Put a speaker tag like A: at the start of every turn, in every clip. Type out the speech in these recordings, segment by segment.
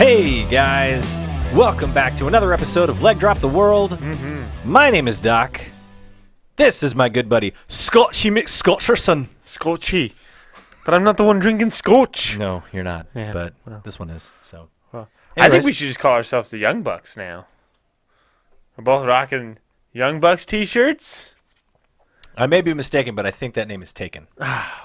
A: Hey guys, welcome back to another episode of Leg Drop the World. My name is Doc. This is my good buddy Scotchy McScotcherson.
B: Scotchy. But I'm not the one drinking scotch.
A: No, you're not,
B: Yeah,
A: but
B: well.
A: this one is. So,
B: I
A: Anyways.
B: think we should just call ourselves the Young Bucks now. We're both rocking Young Bucks t-shirts.
A: I may be mistaken, but I think that name is taken.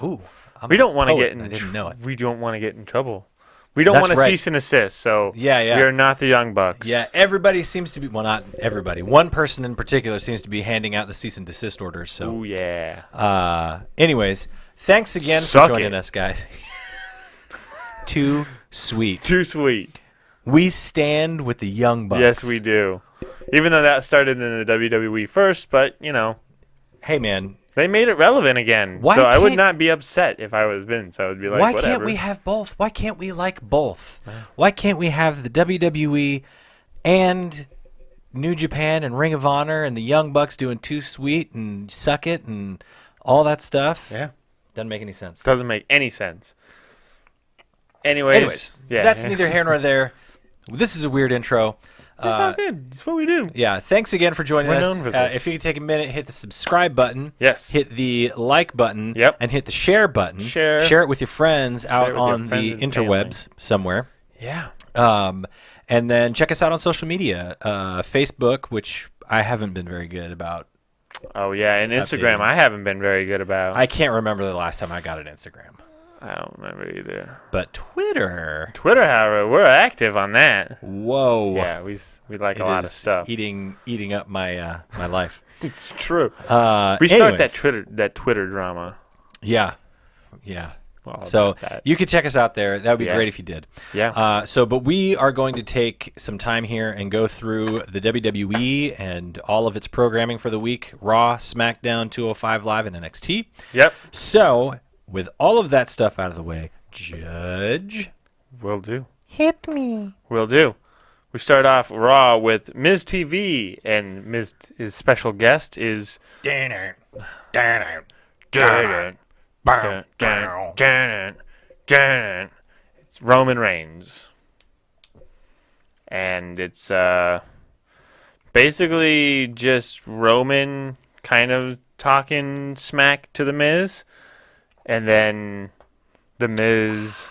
A: Ooh, I'm
B: We don't want to
A: a poet,
B: get in.
A: I didn't know it.
B: We don't want to get in trouble. We don't
A: That's
B: want to
A: right.
B: cease and assist. So
A: Yeah.
B: we are not the Young Bucks.
A: Yeah, everybody seems to be, well, not everybody. One person in particular seems to be handing out the cease and desist orders. So,
B: Oh yeah.
A: anyways, thanks again for
B: Suck
A: joining
B: it.
A: us, guys. Too sweet.
B: Too sweet.
A: We stand with the Young Bucks.
B: Yes, we do. Even though that started in the WWE first, but you know
A: Hey, man,
B: they made it relevant again.
A: Why
B: so I would
A: can't-
B: not be upset if I was Vince. I would be like,
A: why
B: whatever.
A: can't we have both? Why can't we like both? Why can't we have the WWE and New Japan and Ring of Honor and the Young Bucks doing Too Sweet and Suck It and all that stuff?
B: Yeah.
A: Doesn't make any sense.
B: Doesn't make any sense. Anyways, yeah,
A: that's neither here nor there. This is a weird intro.
B: It's not good. It's what we do.
A: Yeah, thanks again for joining
B: We're
A: us.
B: known for this.
A: If you could take a minute, hit the subscribe button.
B: Yes.
A: Hit the like button.
B: Yep.
A: And hit the share button.
B: Share.
A: Share it with your friends out
B: it with your
A: on
B: friends
A: the
B: and
A: interwebs somewhere.
B: Yeah.
A: And then check us out on social media. Facebook, which I haven't been very good about.
B: Oh yeah, and Instagram
A: Updating.
B: I haven't been very good about.
A: I can't remember the last time I got an Instagram.
B: I don't remember either.
A: But Twitter.
B: Twitter, however, we're active on that.
A: Whoa.
B: Yeah, we like
A: It
B: a lot of
A: is
B: stuff.
A: Eating up my my life.
B: It's true.
A: Anyways.
B: We start that Twitter drama.
A: Yeah.
B: All
A: So
B: about that.
A: you could check us out there. That would be
B: Yeah.
A: great if you did.
B: Yeah.
A: But we are going to take some time here and go through the WWE and all of its programming for the week: Raw, SmackDown, 205 Live, and NXT.
B: Yep.
A: So with all of that stuff out of the way, Judge,
B: Will do.
A: hit me.
B: Will do. We start off Raw with Miz TV, and his special guest is it's Roman Reigns. And it's basically just Roman kind of talking smack to The Miz. And then The Miz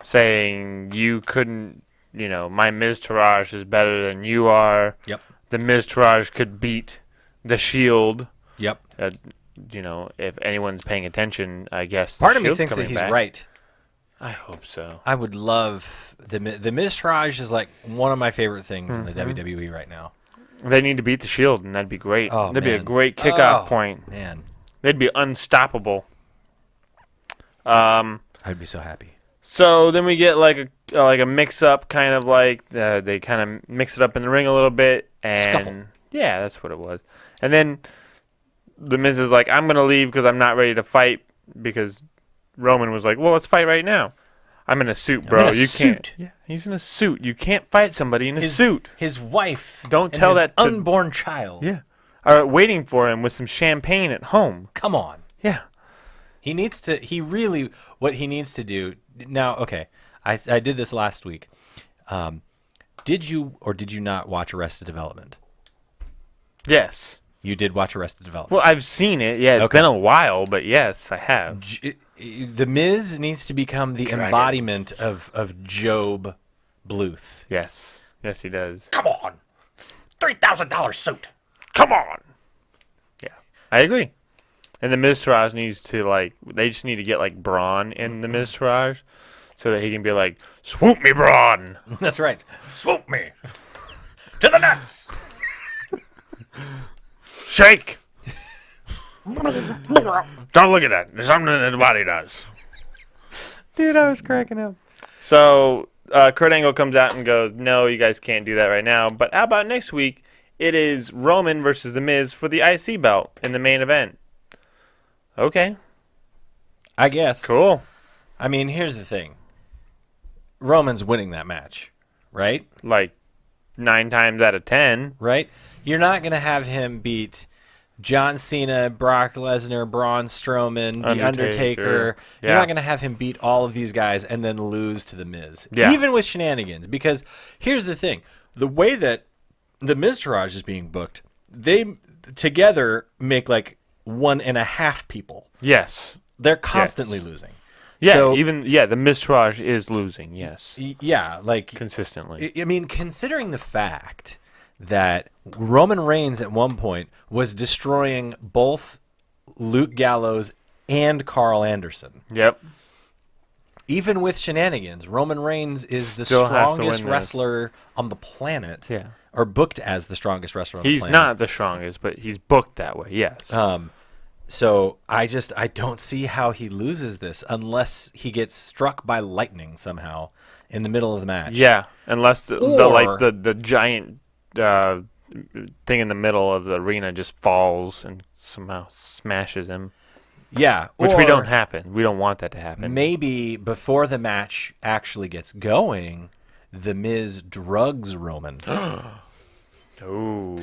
B: saying, you couldn't, my Miz-Taraj is better than you are.
A: Yep.
B: The Miz-Taraj could beat The Shield.
A: Yep.
B: If anyone's paying attention, I guess.
A: Part
B: the
A: of me
B: Shield's
A: thinks that
B: coming
A: he's
B: back.
A: right.
B: I hope so.
A: I would love the Miz-Taraj is like one of my favorite things in the
B: Mm-hmm.
A: WWE right now.
B: They need to beat the Shield, and that'd be great.
A: Oh,
B: that'd be a
A: man.
B: great kickoff
A: Oh,
B: point.
A: Man,
B: They'd be unstoppable.
A: I'd be so happy.
B: So then we get like a mix-up, kind of like they kind of mix it up in the ring a little bit, and
A: Scuffle.
B: yeah, that's what it was. And then the Miz is like, "I'm gonna leave because I'm not ready to fight." Because Roman was like, "Well, let's fight right now." I'm in a suit, bro.
A: in a
B: You
A: suit.
B: can't. Yeah, he's in a suit. You can't fight somebody in a suit.
A: His wife,
B: Don't
A: and
B: tell
A: his
B: that to-
A: unborn child.
B: Yeah, are waiting for him with some champagne at home.
A: Come on.
B: Yeah.
A: He needs to. What he needs to do now. Okay, I did this last week. Did you or did you not watch Arrested Development?
B: Yes.
A: You did watch Arrested Development.
B: Well, I've seen it. Yeah, it's
A: Okay.
B: been a while, but yes, I have.
A: The Miz needs to become the embodiment of Job Bluth.
B: Yes. Yes, he does.
A: Come on, $3,000 suit.
B: Come on. Yeah, I agree. And the Miz-Taraj needs to they just need to get Braun in the Miz-Taraj so that he can be like, swoop me, Braun.
A: That's right. Swoop me to the nuts.
B: Shake. Don't look at that. There's something that the body does.
A: Dude, I was cracking up.
B: So Kurt Angle comes out and goes, no, you guys can't do that right now. But how about next week? It is Roman versus The Miz for the IC belt in the main event. Okay,
A: I guess.
B: cool.
A: I mean, here's the thing. Roman's winning that match, right?
B: 9 times out of 10.
A: Right? You're not going to have him beat John Cena, Brock Lesnar, Braun Strowman, The Undertaker.
B: Yeah.
A: You're not going to have him beat all of these guys and then lose to The Miz,
B: Yeah.
A: even with shenanigans. Because here's the thing. The way that The Miztourage is being booked, they together make like 1.5 people.
B: Yes.
A: They're constantly losing.
B: Yeah,
A: So,
B: the Miztourage is losing, yes.
A: yeah, like
B: Consistently.
A: I mean, considering the fact that Roman Reigns at one point was destroying both Luke Gallows and Carl Anderson.
B: Yep.
A: Even with shenanigans, Roman Reigns is the
B: Still has to
A: strongest
B: win this.
A: wrestler on the planet.
B: Yeah.
A: Or booked as the strongest wrestler on the
B: He's
A: planet.
B: not the strongest, but he's booked that way, yes.
A: So I don't see how he loses this unless he gets struck by lightning somehow in the middle of the match.
B: Yeah, unless the
A: Or-
B: the giant thing in the middle of the arena just falls and somehow smashes him,
A: Yeah.
B: which we
A: or
B: don't happen. We don't want that to happen.
A: Maybe before the match actually gets going, The Miz drugs Roman.
B: Oh,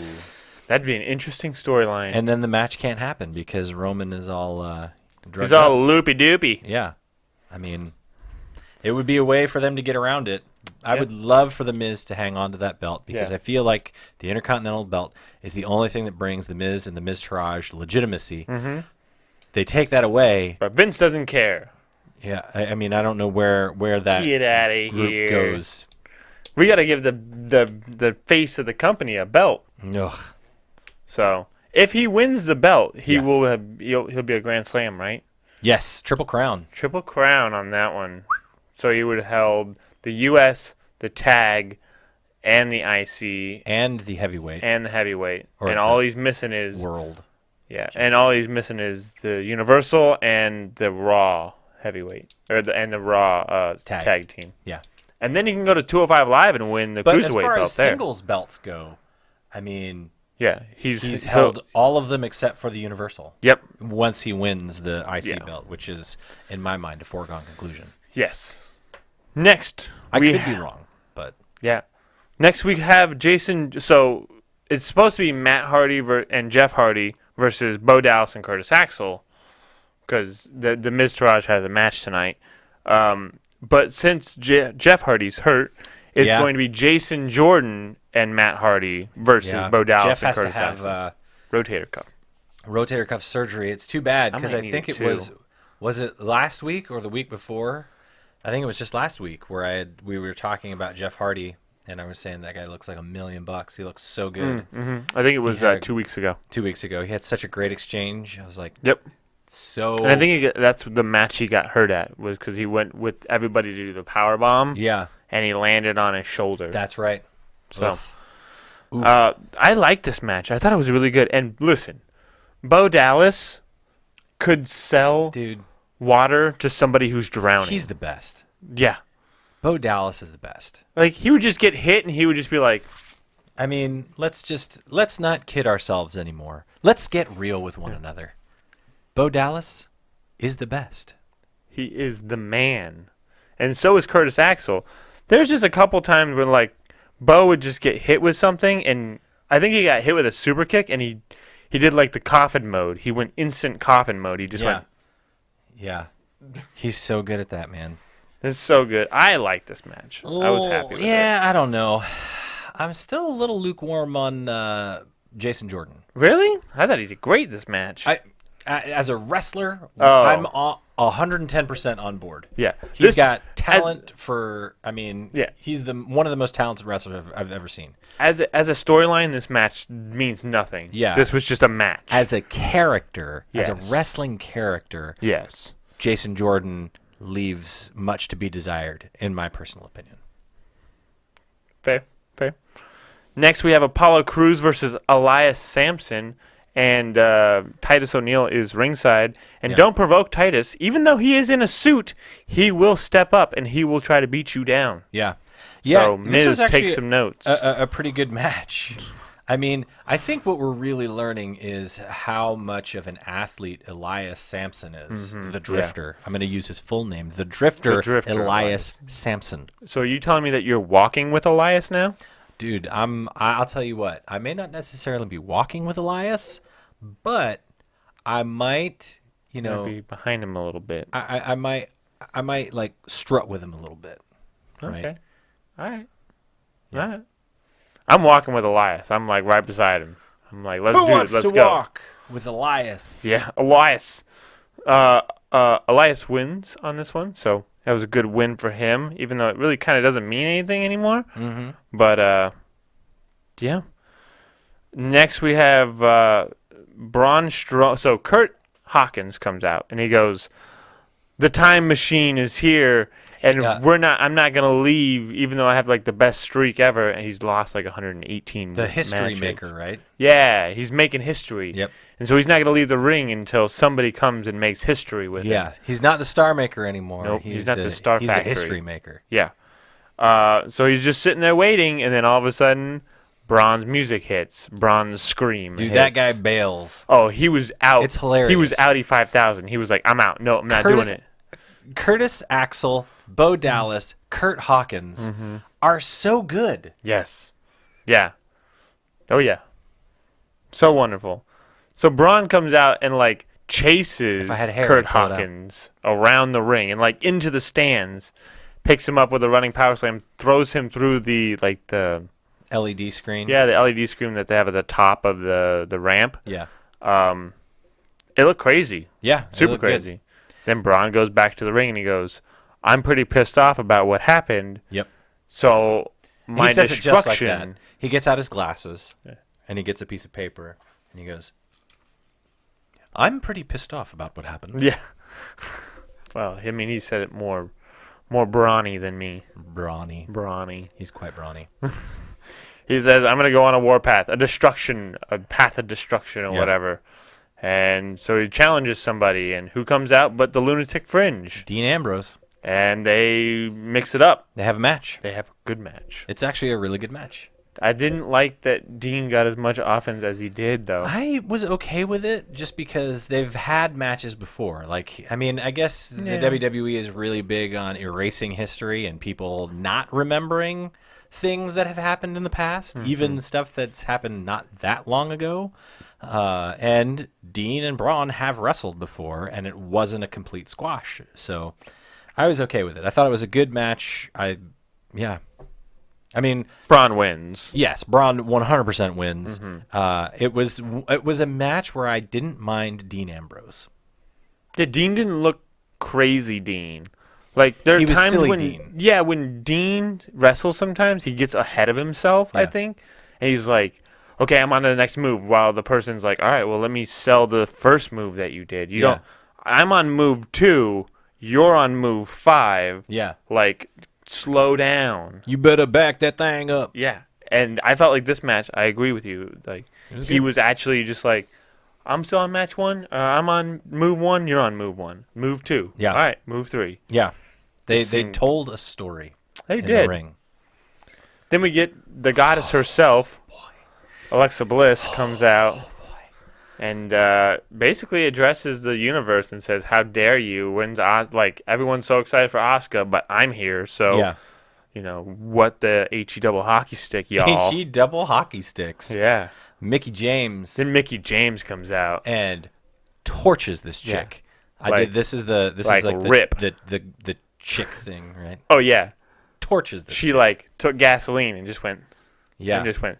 B: that'd be an interesting storyline.
A: And then the match can't happen because Roman is all drugged
B: He's all
A: up.
B: loopy doopy.
A: Yeah. I mean, it would be a way for them to get around it. I
B: Yeah.
A: would love for The Miz to hang on to that belt because
B: Yeah.
A: I feel like the Intercontinental belt is the only thing that brings The Miz and the Miztourage legitimacy.
B: Mm-hmm.
A: They take that away.
B: But Vince doesn't care.
A: Yeah, I mean, I don't know where that
B: Get out of
A: group
B: here.
A: goes.
B: We got to give the face of the company a belt.
A: Ugh.
B: So if he wins the belt,
A: Yeah.
B: he'll be a Grand Slam, right?
A: Yes, Triple Crown.
B: Triple Crown on that one. So he would have held the U.S., the tag, and the IC,
A: And the heavyweight
B: and the heavyweight.
A: Or
B: And
A: the
B: all he's missing is
A: world.
B: and all he's missing is the Universal and the Raw heavyweight and the Raw tag team.
A: Yeah.
B: And then he can go to 205 Live and win the
A: But as
B: cruiserweight
A: far
B: belt
A: as
B: there.
A: singles belts go, I mean,
B: Yeah,
A: he's
B: he'll-
A: held all of them except for the Universal.
B: Yep.
A: Once he wins the IC
B: Yeah.
A: belt, which is, in my mind, a foregone conclusion.
B: Yes. Next,
A: I
B: we
A: could be wrong, but
B: Yeah. Next we have Jason. So it's supposed to be Matt Hardy and Jeff Hardy versus Bo Dallas and Curtis Axel, because the Miztourage has a match tonight. But since Jeff Hardy's hurt, it's
A: Yeah.
B: going to be Jason Jordan and Matt Hardy versus Bo Dallas
A: Jeff
B: and
A: has to
B: Curtis
A: have
B: Axel. Rotator cuff.
A: rotator cuff surgery. It's too bad
B: I
A: because
B: might
A: I
B: need
A: think
B: it
A: it
B: too.
A: was it last week or the week before? I think it was just last week where we were talking about Jeff Hardy and I was saying that guy looks like $1,000,000. He looks so good.
B: I think it was
A: had-
B: 2 weeks ago.
A: 2 weeks ago, he had such a great exchange. I was like,
B: Yep.
A: so.
B: And I think that's the match he got hurt at, was because he went with everybody to do the power bomb,
A: yeah,
B: and he landed on his shoulder.
A: that's right.
B: So,
A: Oof. Oof.
B: I liked this match. I thought it was really good. And listen, Bo Dallas could sell
A: Dude,
B: water to somebody who's drowning.
A: he's the best.
B: Yeah.
A: Bo Dallas is the best.
B: Like, he would just get hit, and he would just be like,
A: I mean, let's not kid ourselves anymore. Let's get real with one another. Bo Dallas is the best.
B: he is the man. And so is Curtis Axel. There's just a couple times when, like, Bo would just get hit with something, and I think he got hit with a super kick, and he did, like, the coffin mode. He went instant coffin mode. He just went,
A: Yeah. He's so good at that, man.
B: this is so good. I like this match. I was happy with it.
A: Yeah, I don't know. I'm still a little lukewarm on Jason Jordan.
B: Really? I thought he did great this match.
A: As a wrestler,
B: Oh.
A: I'm 110% on board.
B: Yeah.
A: He's got talent for. I mean,
B: Yeah.
A: he's one of the most talented wrestlers I've ever seen.
B: As a storyline, this match means nothing.
A: Yeah.
B: This was just a match.
A: As a character, as a
B: Yes.
A: wrestling character,
B: yes.
A: Jason Jordan leaves much to be desired, in my personal opinion.
B: Fair. Next, we have Apollo Crews versus Elias Sampson, and Titus O'Neil is ringside. And
A: Yeah.
B: don't provoke Titus. Even though he is in a suit, he will step up and he will try to beat you down.
A: Yeah.
B: So
A: this
B: Miz,
A: was actually
B: take some notes.
A: A pretty good match. I mean, I think what we're really learning is how much of an athlete Elias Sampson is. The Drifter. I'm going to use his full name. The Drifter,
B: Drifter,
A: Elias Sampson.
B: So are you telling me that you're walking with Elias now?
A: Dude, I'll tell you what. I may not necessarily be walking with Elias, but I might, you
B: I'll
A: know,
B: be behind him a little bit.
A: I might like strut with him a little bit. Right?
B: Okay. All right.
A: Yeah.
B: All right. I'm walking with Elias. I'm like right beside him. I'm like, let's
A: Who
B: do
A: wants
B: it. Let's
A: to
B: go.
A: walk with Elias?
B: Yeah, Elias. Elias wins on this one, so that was a good win for him, even though it really kind of doesn't mean anything anymore.
A: Mm-hmm.
B: But yeah. Next we have Braun Strowman. So Kurt Hawkins comes out and he goes, "The time machine is here, and
A: Yeah.
B: I'm not gonna leave, even though I have like the best streak ever." And he's lost like 118.
A: The history
B: matches.
A: maker, right?
B: Yeah, he's making history.
A: Yep.
B: And so he's not gonna leave the ring until somebody comes and makes history with him.
A: Yeah, he's not the star maker anymore.
B: Nope, he's not the star
A: He's
B: factory.
A: a history maker.
B: Yeah. So he's just sitting there waiting, and then all of a sudden, Braun's music hits. Braun's scream.
A: Dude,
B: hits.
A: that guy bails.
B: Oh, he was out.
A: It's hilarious.
B: He was Audi 5000. He was like, "I'm out. No, I'm not
A: Curtis-
B: doing it."
A: Curtis Axel, Bo Dallas, Kurt Hawkins are so good.
B: Yes. Yeah. Oh yeah. So wonderful. So Braun comes out and like chases
A: If I had hair,
B: Kurt
A: I'd pull it out.
B: Hawkins around the ring and like into the stands, picks him up with a running power slam, throws him through the
A: LED screen.
B: the LED screen that they have at the top of the ramp.
A: Yeah.
B: It looked crazy.
A: Yeah. it
B: Super
A: looked good.
B: crazy. Then Braun goes back to the ring and he goes, "I'm pretty pissed off about what happened.
A: Yep.
B: So my
A: He says it just like
B: destruction."
A: that. He gets out his glasses and he gets a piece of paper and he goes, "I'm pretty pissed off about what happened."
B: Yeah. Well, I mean, he said it more brawny than me.
A: Brawny.
B: Brawny.
A: He's quite brawny.
B: He says, "I'm gonna go on a war path, a path of destruction, or
A: Yeah.
B: whatever." And so he challenges somebody, and who comes out but the Lunatic Fringe?
A: Dean Ambrose.
B: And they mix it up.
A: They have a match.
B: They have a good match.
A: It's actually a really good match.
B: I didn't like that Dean got as much offense as he did, though.
A: I was okay with it just because they've had matches before. Like, I mean, I guess
B: Yeah.
A: the WWE is really big on erasing history and people not remembering things that have happened in the past, even stuff that's happened not that long ago. And Dean and Braun have wrestled before, and it wasn't a complete squash. So I was okay with it. I thought it was a good match. Yeah. I mean,
B: Braun wins.
A: yes, Braun 100% wins. It was a match where I didn't mind Dean Ambrose.
B: Yeah, Dean didn't look crazy Dean. Like, there are
A: He was
B: times
A: silly
B: when
A: Dean.
B: Yeah, when Dean wrestles sometimes, he gets ahead of himself, I
A: Yeah.
B: think. And he's like, "Okay, I'm on to the next move," while the person's like, "All right, well, let me sell the first move that you did. You
A: Yeah.
B: don't I'm on move 2, you're on move 5.
A: Yeah.
B: Like, slow down."
A: You better back that thing up.
B: Yeah. And I felt like this match, I agree with you. Like,
A: was
B: he
A: good.
B: was actually just like, "I'm still on match 1. I'm on move 1. You're on move 1. Move 2.
A: Yeah.
B: All right, move 3.
A: Yeah. They
B: seemed-
A: told a story
B: They
A: in
B: did.
A: the ring.
B: Then we get the goddess herself, Alexa Bliss, comes out and basically addresses the universe and says, "How dare you? When's like everyone's so excited for Asuka, but I'm here, so
A: Yeah.
B: you know what the HE double hockey stick, y'all."
A: HE double hockey sticks.
B: Yeah.
A: Mickey James
B: Then Mickey James comes out.
A: and torches this
B: Yeah.
A: chick. I
B: Like-
A: did. This is
B: like
A: like
B: rip.
A: the chick thing, right?
B: Oh yeah,
A: Torches this.
B: she
A: chick.
B: like took gasoline and just went.
A: Yeah.
B: And just went.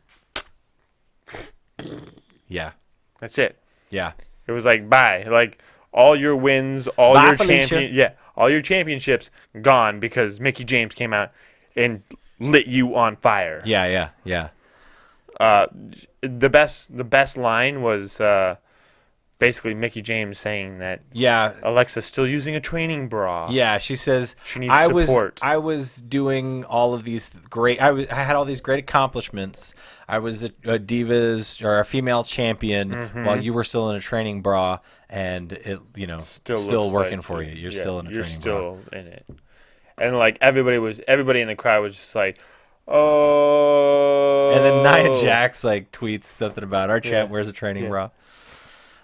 A: Yeah.
B: That's it.
A: Yeah.
B: It was like, bye. Like, all your wins, all
A: Bye,
B: your
A: Felicia.
B: all your championships gone because Mickey James came out and lit you on fire.
A: Yeah. Yeah. Yeah.
B: The best line was basically Mickey James saying that
A: Yeah.
B: Alexa's still using a training bra.
A: Yeah, she says
B: She needs
A: I
B: support.
A: I was doing all of these great. I had all these great accomplishments. I was a divas or a female champion while you were still in a training bra, and it
B: Still looks
A: working
B: like
A: for
B: it.
A: you. You're
B: Yeah,
A: still in a
B: you're
A: training
B: still in it. And like everybody in the crowd was just like, "Oh."
A: bra. And then Nia Jax like tweets something about our champ
B: Yeah,
A: wears a training
B: yeah.
A: bra.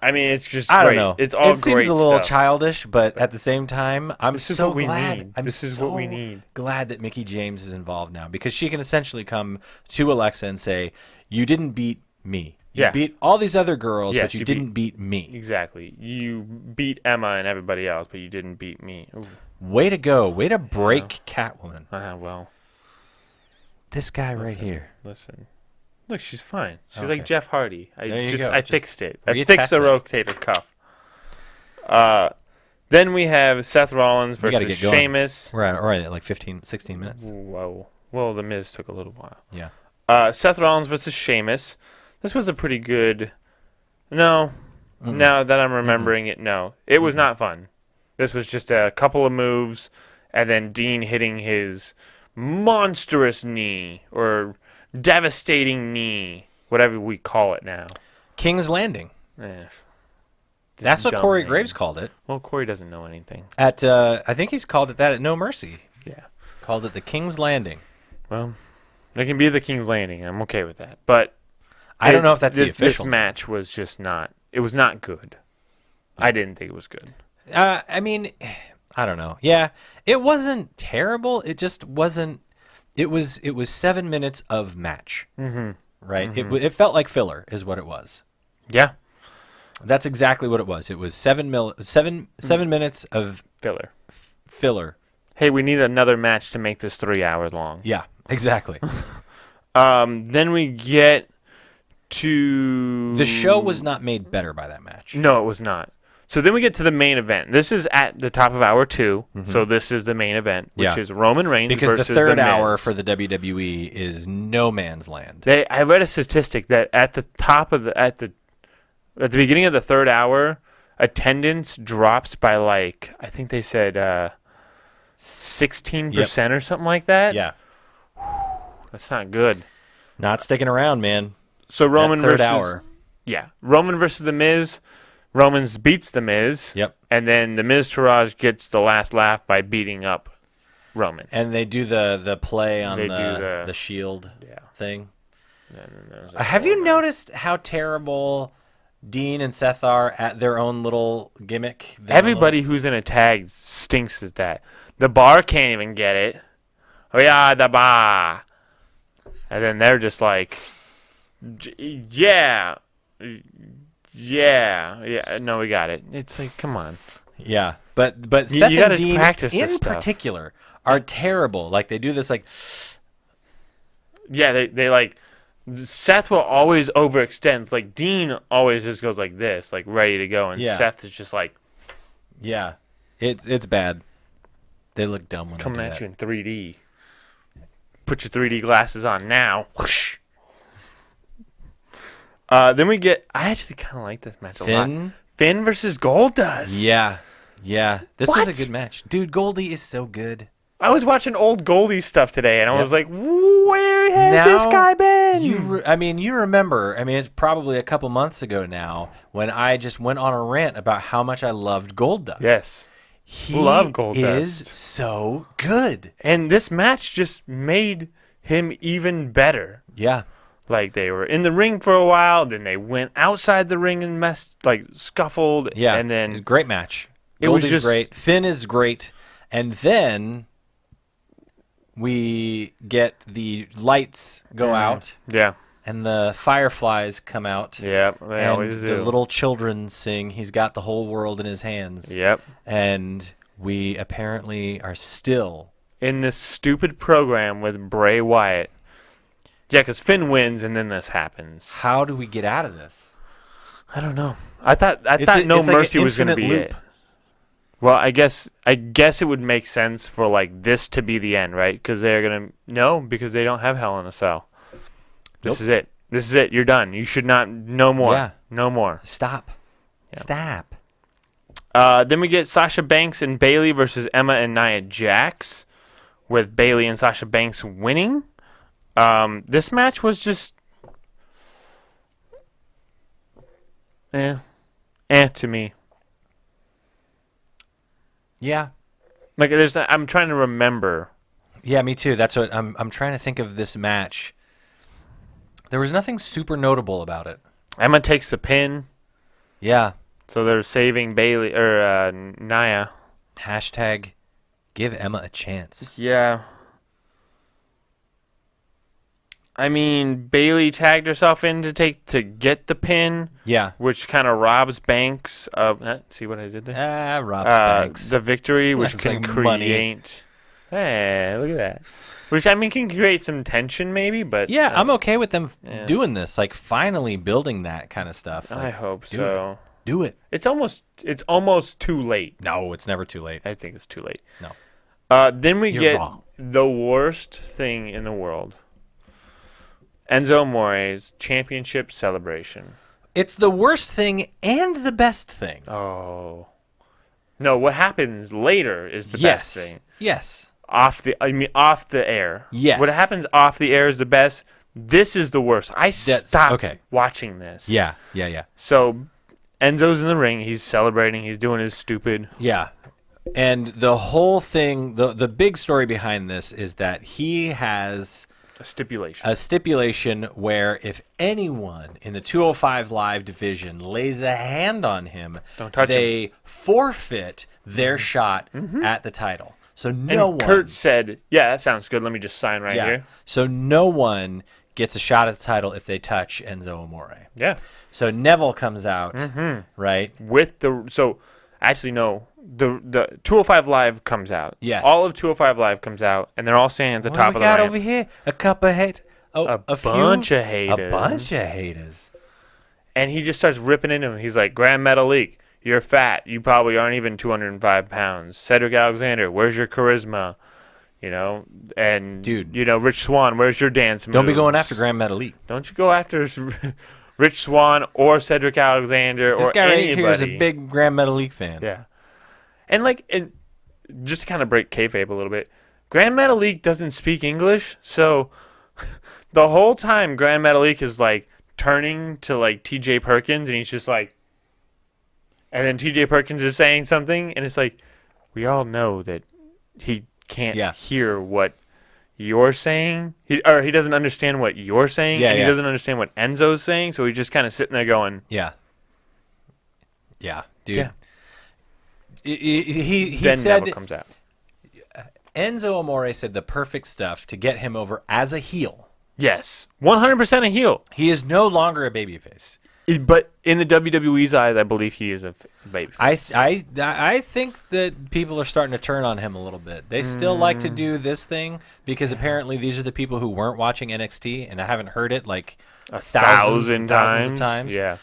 B: I mean, it's just
A: I
B: great.
A: don't know.
B: It's all
A: it seems
B: great
A: a little
B: stuff.
A: childish, but at the same time, I'm
B: This is
A: so
B: what we
A: glad.
B: need.
A: I'm
B: This is what we
A: so
B: need.
A: glad that Mickey James is involved now because she can essentially come to Alexa and say, "You didn't beat me. You
B: Yeah.
A: beat all these other girls,
B: Yes,
A: but you
B: you
A: didn't beat me.
B: Exactly. You beat Emma and everybody else, but you didn't beat me. Ooh.
A: Way to go. Way to break Catwoman.
B: Well,
A: This guy right
B: listen,
A: here.
B: Listen. Look, she's fine. She's
A: Okay.
B: like Jeff Hardy.
A: There you
B: I
A: go. Just
B: fixed it. I
A: reattach
B: fixed the
A: that.
B: rotator cuff. Then we have Seth Rollins
A: We gotta
B: versus
A: get going.
B: Sheamus.
A: We're at like 16 minutes.
B: Whoa. Well, The Miz took a little while.
A: Yeah.
B: Seth Rollins versus Sheamus. This was a pretty good. No. Now that I'm remembering it, no. It was not fun. This was just a couple of moves, and then Dean hitting his monstrous knee, or devastating knee, whatever we call it now.
A: King's Landing.
B: Just
A: That's what
B: dumb
A: Corey
B: name.
A: Graves called it.
B: Well, Corey doesn't know anything.
A: At I think he's called it that at No Mercy.
B: Yeah.
A: Called it the King's Landing.
B: Well, it can be the King's Landing. I'm okay with that. But
A: I don't know if that's the
B: this
A: official.
B: This match was just not. It was not good. I didn't think it was good.
A: I mean, I don't know. Yeah, it wasn't terrible. It just wasn't. It was 7 minutes of match.
B: Mm-hmm.
A: Right. It felt like filler, is what it was.
B: Yeah.
A: That's exactly what it was. It was 7 minutes of
B: Filler.
A: filler.
B: Hey, we need another match to make this 3 hours long.
A: Yeah, exactly.
B: Then we get to...
A: The show was not made better by that match.
B: No, it was not. So then we get to the main event. This is at the top of hour 2, so this is the main event, which
A: Yeah.
B: is Roman Reigns
A: Because
B: versus
A: the third
B: Miz.
A: hour for the WWE is no man's land.
B: I read a statistic that at the top of at the beginning of the third hour, attendance drops by like, I think they said 16% or something like that.
A: Yeah.
B: That's not good.
A: Not sticking around, man.
B: So Roman
A: That third
B: versus
A: hour.
B: Yeah, Roman versus The Miz. Roman beats The Miz.
A: Yep.
B: And then The Miz Taraj gets the last laugh by beating up Roman.
A: And they do the play on
B: They do
A: the shield
B: Yeah.
A: thing.
B: And then there's a
A: Have you
B: whole-
A: noticed how terrible Dean and Seth are at their own little gimmick?
B: Everybody who's in a tag stinks at that. The Bar can't even get it. Oh yeah, the Bar. And then they're just like, yeah, no, we got it. It's like, come on.
A: Yeah, but
B: You
A: Seth
B: gotta
A: and Dean
B: practice
A: in
B: this stuff.
A: particular are terrible. Like they do this like
B: Yeah, they like, Seth will always overextend. Like Dean always just goes like this, like ready to go, and
A: Yeah.
B: Seth is just like
A: yeah, it's bad. They look dumb when
B: coming
A: they do
B: at
A: that.
B: you in 3D. Put your 3D glasses on now. Whoosh. Then we get. I actually kind of like this match a lot.
A: Finn.
B: Finn versus Goldust.
A: Yeah, this was a
B: What?
A: good match, dude. Goldie is so good.
B: I was watching old Goldie stuff today, and I
A: Yep.
B: was like, "Where has this
A: Now,
B: guy been?"
A: You remember. I mean, it's probably a couple months ago now when I just went on a rant about how much I loved Goldust.
B: Yes.
A: he
B: Love Goldust.
A: is so good.
B: And this match just made him even better.
A: Yeah,
B: Like they were in the ring for a while, then they went outside the ring and scuffled.
A: yeah,
B: And then
A: great match.
B: It was
A: Goldie's
B: just-
A: great. Finn is great, and then we get the lights go out
B: yeah,
A: and the fireflies come out.
B: yep, they always
A: And
B: do.
A: the little children sing, "He's got the whole world in his hands."
B: Yep.
A: And we apparently are still.
B: In this stupid program with Bray Wyatt. Yeah, because Finn wins and then this happens.
A: How do we get out of this?
B: I don't know. I thought No
A: it's like an
B: Mercy was going to
A: infinite
B: be
A: loop.
B: it. Well, I guess it would make sense for like this to be the end, right? Because they're gonna because they don't have Hell in a Cell. This
A: Nope.
B: is it. This is it. You're done. You should not. No more.
A: Yeah.
B: No more.
A: Stop.
B: Yeah.
A: Stop.
B: Then we get Sasha Banks and Bailey versus Emma and Nia Jax, with Bailey and Sasha Banks winning. This match was just, to me.
A: Yeah.
B: Like I'm trying to remember.
A: Yeah, me too. That's what I'm trying to think of this match. There was nothing super notable about it.
B: Emma takes the pin,
A: Yeah.
B: so they're saving Bailey or Nia.
A: Hashtag give Emma a chance.
B: Yeah. I mean, Bailey tagged herself in to get the pin,
A: Yeah.
B: which kind of robs Banks of. See what I did there?
A: Rob's Banks.
B: The victory, which
A: That's
B: can
A: like money.
B: create. Hey, look at that. Which, I mean, can create some tension maybe, but.
A: Yeah, I'm okay with them
B: yeah.
A: doing this, like finally building that kind of stuff.
B: I
A: Like,
B: hope
A: do
B: so.
A: do it.
B: It's almost too late.
A: No, it's never too late.
B: I think it's too late.
A: No.
B: Then we
A: You're
B: get
A: wrong.
B: the worst thing in the world. Enzo Amore's championship celebration.
A: It's the worst thing and the best thing.
B: Oh. No, what happens later is the best thing.
A: Yes.
B: Off the air.
A: Yes.
B: What happens off the air is the best. This is the worst. I stopped watching this.
A: Yeah.
B: So Enzo's in the ring. He's celebrating. He's doing his stupid.
A: Yeah. And the whole thing, the big story behind this is that he has
B: A stipulation.
A: a stipulation where if anyone in the 205 Live division lays a hand on him,
B: Don't touch
A: they forfeit their shot at the title. So no
B: and
A: one.
B: Kurt said, "Yeah, that sounds good. Let me just sign right here."
A: So no one gets a shot at the title if they touch Enzo Amore.
B: Yeah.
A: So Neville comes out, right?
B: Actually no, the 205 Live comes out.
A: Yes.
B: All of 205 Live comes out, and they're all standing at the top of the
A: we got
B: ramp.
A: over here? A couple of hate. Oh,
B: A bunch of haters.
A: A bunch of haters.
B: And he just starts ripping into him. He's like, Grand Metalik, you're fat. You probably aren't even 205 pounds. Cedric Alexander, where's your charisma? You know, and
A: Dude.
B: Rich Swann, where's your dance moves?
A: Don't be going after Grand Metalik.
B: Don't you go after Rich Swann or Cedric Alexander
A: This
B: or
A: guy right
B: anybody.
A: here is a big Grand Metalik fan.
B: Yeah. And just to kind of break kayfabe a little bit, Grand Metalik doesn't speak English, so the whole time Grand Metalik is like turning to like TJ Perkins and he's just like, and then TJ Perkins is saying something and it's like, we all know that he can't hear what you're saying. He doesn't understand what you're saying, and he doesn't understand what Enzo's saying, so he's just kind of sitting there going,
A: Yeah, dude.
B: Yeah.
A: He
B: then
A: said
B: Neville comes out.
A: Enzo Amore said the perfect stuff to get him over as a heel.
B: Yes, 100% a heel.
A: He is no longer a babyface.
B: But in the WWE's eyes, I believe he is a babyface.
A: I think that people are starting to turn on him a little bit. They still like to do this thing because apparently these are the people who weren't watching NXT, and I haven't heard it like thousands of times.
B: Yeah.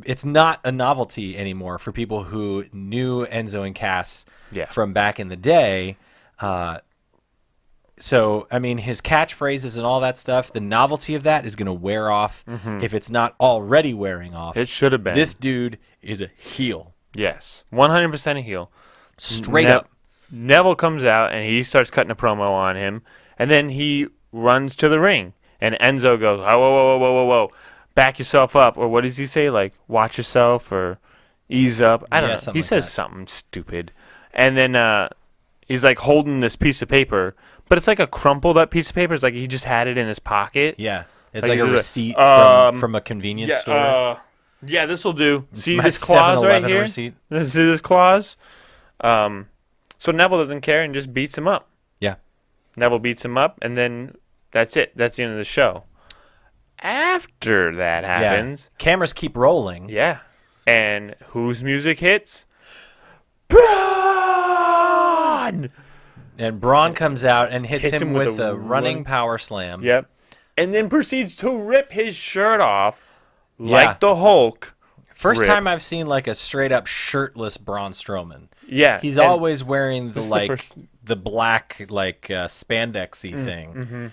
A: It's not a novelty anymore for people who knew Enzo and Cass from back in the day. So, I mean, his catchphrases and all that stuff, the novelty of that is going to wear off if it's not already wearing off.
B: It should have been.
A: This dude is a heel.
B: Yes, 100% a heel.
A: Straight up.
B: Neville comes out, and he starts cutting a promo on him, and then he runs to the ring, and Enzo goes, oh, whoa, back yourself up, or what does he say, like, watch yourself, or ease up? I don't know. He says something stupid. And then he's, like, holding this piece of paper, but it's like a crumpled up piece of paper. It's like he just had it in his pocket.
A: Yeah. It's like a receipt from a convenience store.
B: Yeah, this will do. See
A: my
B: this clause right
A: 7-Eleven
B: here?
A: receipt.
B: See this clause? So Neville doesn't care and just beats him up.
A: Yeah.
B: Neville beats him up, and then that's it. That's the end of the show. After that happens...
A: Cameras keep rolling.
B: Yeah. And whose music hits?
A: And Braun comes out and hits him with a running
B: run-
A: power slam.
B: Yep. And then proceeds to rip his shirt off like the Hulk.
A: First
B: Rip.
A: time I've seen like a straight up shirtless Braun Strowman.
B: Yeah.
A: He's
B: and
A: always wearing
B: this is the first-
A: the black spandexy thing.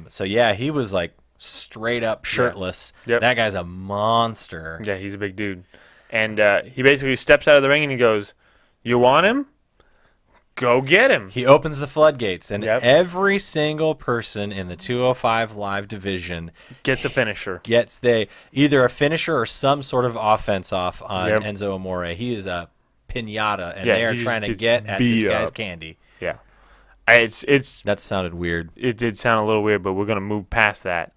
A: So yeah, he was like straight up shirtless.
B: Yep.
A: That guy's a monster.
B: Yeah, he's a big dude. And he basically steps out of the ring and he goes, "You want him? Go get him."
A: He opens the floodgates, and
B: Yep.
A: every single person in the 205 Live division
B: Gets a finisher.
A: gets either a finisher or some sort of offense off on
B: Yep.
A: Enzo Amore. He is a pinata, and
B: Yeah,
A: they are
B: he just
A: trying to
B: gets
A: get at this
B: beat
A: guy's
B: up.
A: candy.
B: Yeah. It's
A: That sounded weird.
B: it did sound a little weird, but we're gonna move past that.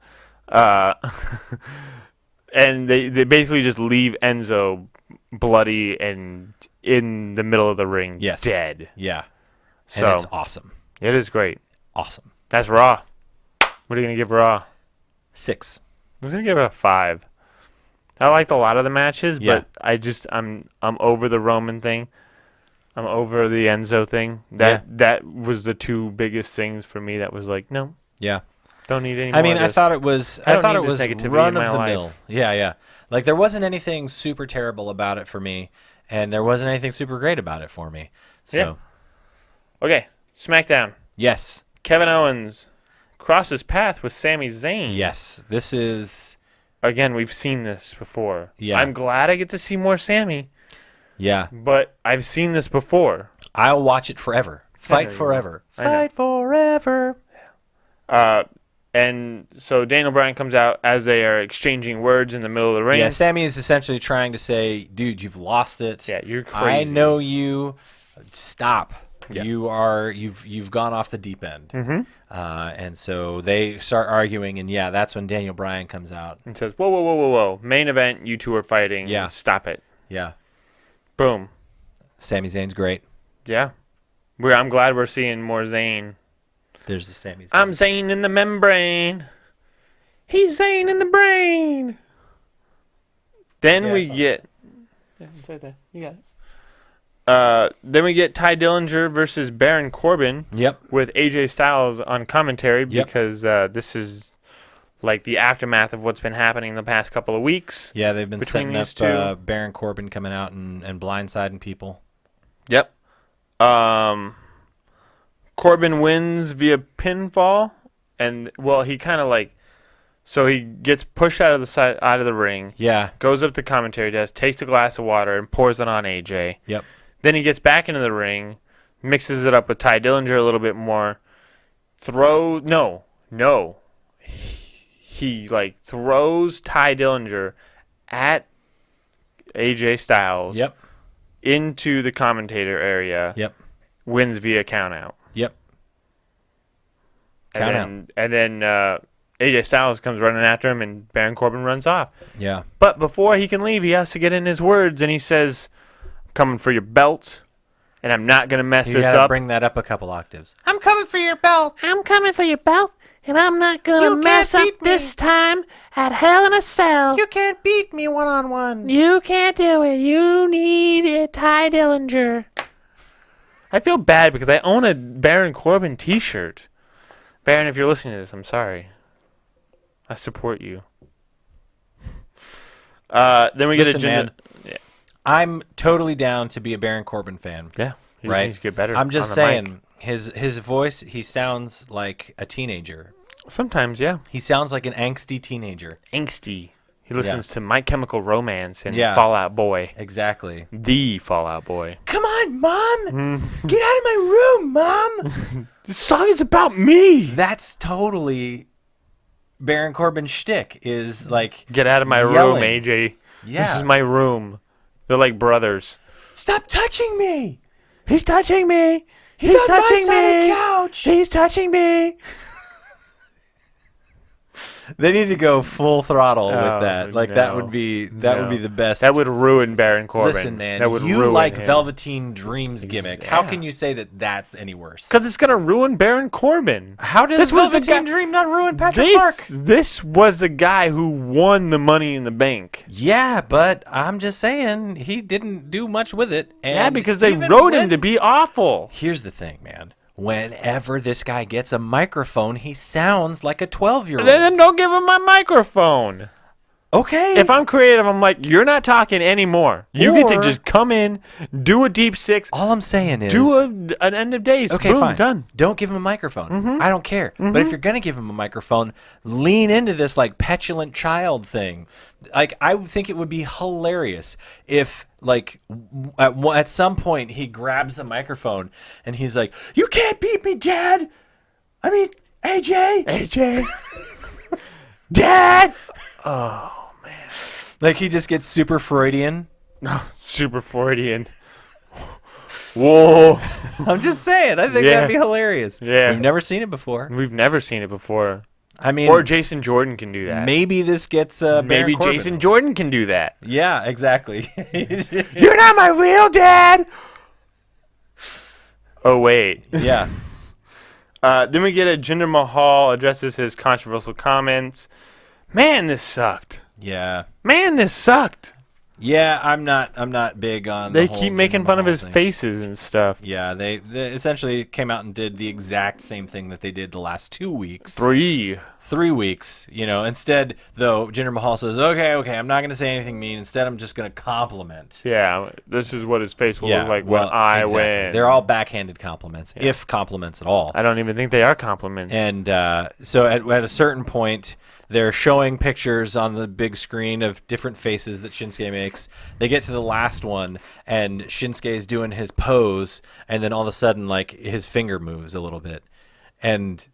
B: And they basically just leave Enzo bloody and in the middle of the ring,
A: Yes.
B: dead.
A: Yeah.
B: So
A: And it's awesome.
B: it is great.
A: Awesome.
B: That's Raw. What are you gonna give Raw?
A: 6.
B: I was gonna give it a 5. I liked a lot of the matches,
A: Yeah.
B: but I'm over the Roman thing. I'm over the Enzo thing. That was the two biggest things for me. That was like, no,
A: Yeah.
B: don't need any more
A: I mean,
B: of
A: I
B: this.
A: thought it was
B: I don't
A: thought
B: need
A: it
B: this
A: was
B: negativity
A: run
B: in my
A: of the
B: life.
A: mill. Yeah, yeah. Like there wasn't anything super terrible about it for me, and there wasn't anything super great about it for me. So,
B: Yeah. Okay, SmackDown.
A: yes.
B: Kevin Owens crosses path with Sami Zayn.
A: Yes. This is
B: Again, we've seen this before.
A: Yeah.
B: I'm glad I get to see more Sammy,
A: yeah.
B: but I've seen this before.
A: I'll watch it forever. Fight
B: you
A: forever.
B: I know.
A: Fight forever.
B: And so Daniel Bryan comes out as they are exchanging words in the middle of the ring.
A: Yeah, Sammy is essentially trying to say, dude, you've lost it.
B: Yeah, you're
A: I
B: crazy.
A: know you. Stop.
B: Yeah.
A: You've gone off the deep end.
B: Mm-hmm.
A: And so they start arguing, and yeah, that's when Daniel Bryan comes out.
B: And says, whoa, whoa, whoa, whoa, whoa. Main event, you two are fighting.
A: Yeah.
B: Stop it.
A: Yeah.
B: Boom.
A: Sami Zayn's great.
B: Yeah. I'm glad we're seeing more Zayn.
A: There's the Sami Zayn.
B: I'm Zayn in the membrane. He's Zayn in the brain. Then
A: Yeah,
B: we
A: it's on.
B: get... Yeah, it's right there. You got it. Then we get Ty Dillinger versus Baron Corbin
A: Yep.
B: with AJ Styles on commentary
A: Yep.
B: because this is like the aftermath of what's been happening the past couple of weeks.
A: Yeah, they've been
B: Between
A: setting
B: these
A: up
B: two.
A: Baron Corbin coming out and blindsiding people.
B: Yep. Corbin wins via pinfall, and well, he kind of like, so he gets pushed out of the ring,
A: Yeah.
B: goes up to the commentary desk, takes a glass of water, and pours it on AJ.
A: Yep.
B: Then he gets back into the ring, mixes it up with Ty Dillinger a little bit more. He like throws Ty Dillinger at AJ Styles.
A: Yep.
B: Into the commentator area.
A: Yep.
B: Wins via countout.
A: Yep.
B: And then AJ Styles comes running after him, and Baron Corbin runs off.
A: Yeah.
B: But before he can leave, he has to get in his words, and he says, "I'm coming for your belt, and I'm not gonna mess
A: You
B: this
A: gotta
B: up."
A: bring that up a couple octaves.
C: I'm coming for your belt.
D: I'm coming for your belt, and I'm not gonna
C: You can't
D: mess up
C: beat me.
D: this time at Hell in a Cell.
C: You can't beat me one-on-one.
D: You can't do it. You need a Ty Dillinger.
B: I feel bad because I own a Baron Corbin T-shirt. Baron, if you're listening to this, I'm sorry. I support you. Then we get
A: Listen,
B: a
A: man.
B: Yeah,
A: I'm totally down to be a Baron Corbin fan.
B: yeah. He just
A: Right.
B: needs to get better.
A: I'm just
B: on the mic.
A: saying, his voice, he sounds like a teenager.
B: Sometimes, yeah.
A: He sounds like an angsty teenager.
B: Angsty. He listens to My Chemical Romance and
A: Yeah.
B: Fall Out Boy.
A: Exactly.
B: The Fall Out Boy.
A: Come on, Mom! Get out of my room, Mom!
B: This song is about me.
A: That's totally Baron Corbin's shtick. Is like,
B: Get out of my room,
A: Yelling.
B: AJ.
A: yeah,
B: This is my room. They're like brothers.
A: stop touching me!
B: He's touching me.
A: He's on my side of the couch.
B: He's touching me.
A: They need to go full throttle
B: Oh,
A: with that. Like that
B: no.
A: would be
B: No.
A: the best.
B: That would ruin Baron Corbin.
A: Listen, man.
B: That would
A: You
B: ruin
A: like
B: him.
A: Velveteen Dream's gimmick. How
B: Yeah.
A: can you say that that's any worse?
B: Because it's gonna ruin Baron Corbin.
A: How does
B: This was the
A: Velveteen
B: guy-
A: Dream not ruin Patrick Clark?
B: This was the guy who won the Money in the Bank.
A: Yeah, but I'm just saying he didn't do much with it. And
B: Yeah, because they
A: even
B: wrote him
A: when-
B: to be awful.
A: Here's the thing, man. Whenever this guy gets a microphone, he sounds like a 12-year-old.
B: Then don't give him my microphone.
A: Okay.
B: If I'm creative, I'm like, you're not talking anymore. You get to
A: Or-
B: just come in, do a deep six,
A: all I'm saying is
B: do an end of days.
A: okay,
B: Boom,
A: fine.
B: done.
A: Don't give him a microphone. I don't care. But if you're gonna give him a microphone, lean into this like petulant child thing. Like I would think it would be hilarious if like at some point he grabs a microphone and he's like, "You can't beat me, Dad. I mean, AJ,
B: AJ.
A: Dad." Like he just gets super Freudian.
B: Super Freudian. Whoa.
A: I'm just saying. I think
B: Yeah.
A: that'd be hilarious.
B: Yeah.
A: We've never seen it before.
B: We've never seen it before.
A: I mean,
B: Or Jason Jordan can do that.
A: maybe this gets Baron
B: Maybe
A: Corbin.
B: Jason Jordan can do that.
A: Yeah, exactly.
B: You're not my real dad. Oh, wait.
A: Yeah.
B: Then we get a Jinder Mahal addresses his controversial comments. Man, this sucked.
A: Yeah.
B: Man, this sucked.
A: Yeah, I'm not big on.
B: They
A: the whole
B: keep making
A: Jinder
B: fun of
A: Mahal
B: his
A: thing.
B: faces and stuff.
A: Yeah, they essentially came out and did the exact same thing that they did the last 2 weeks.
B: 3.
A: 3 weeks, instead, though, Jinder Mahal says, okay, I'm not going to say anything mean. Instead, I'm just going to compliment.
B: Yeah, this is what his face will look like when
A: well,
B: I
A: exactly.
B: win.
A: They're all backhanded compliments,
B: Yeah.
A: if compliments at all.
B: I don't even think they are compliments.
A: And so at a certain point, they're showing pictures on the big screen of different faces that Shinsuke makes. They get to the last one, and Shinsuke's doing his pose, and then all of a sudden, like, his finger moves a little bit. And,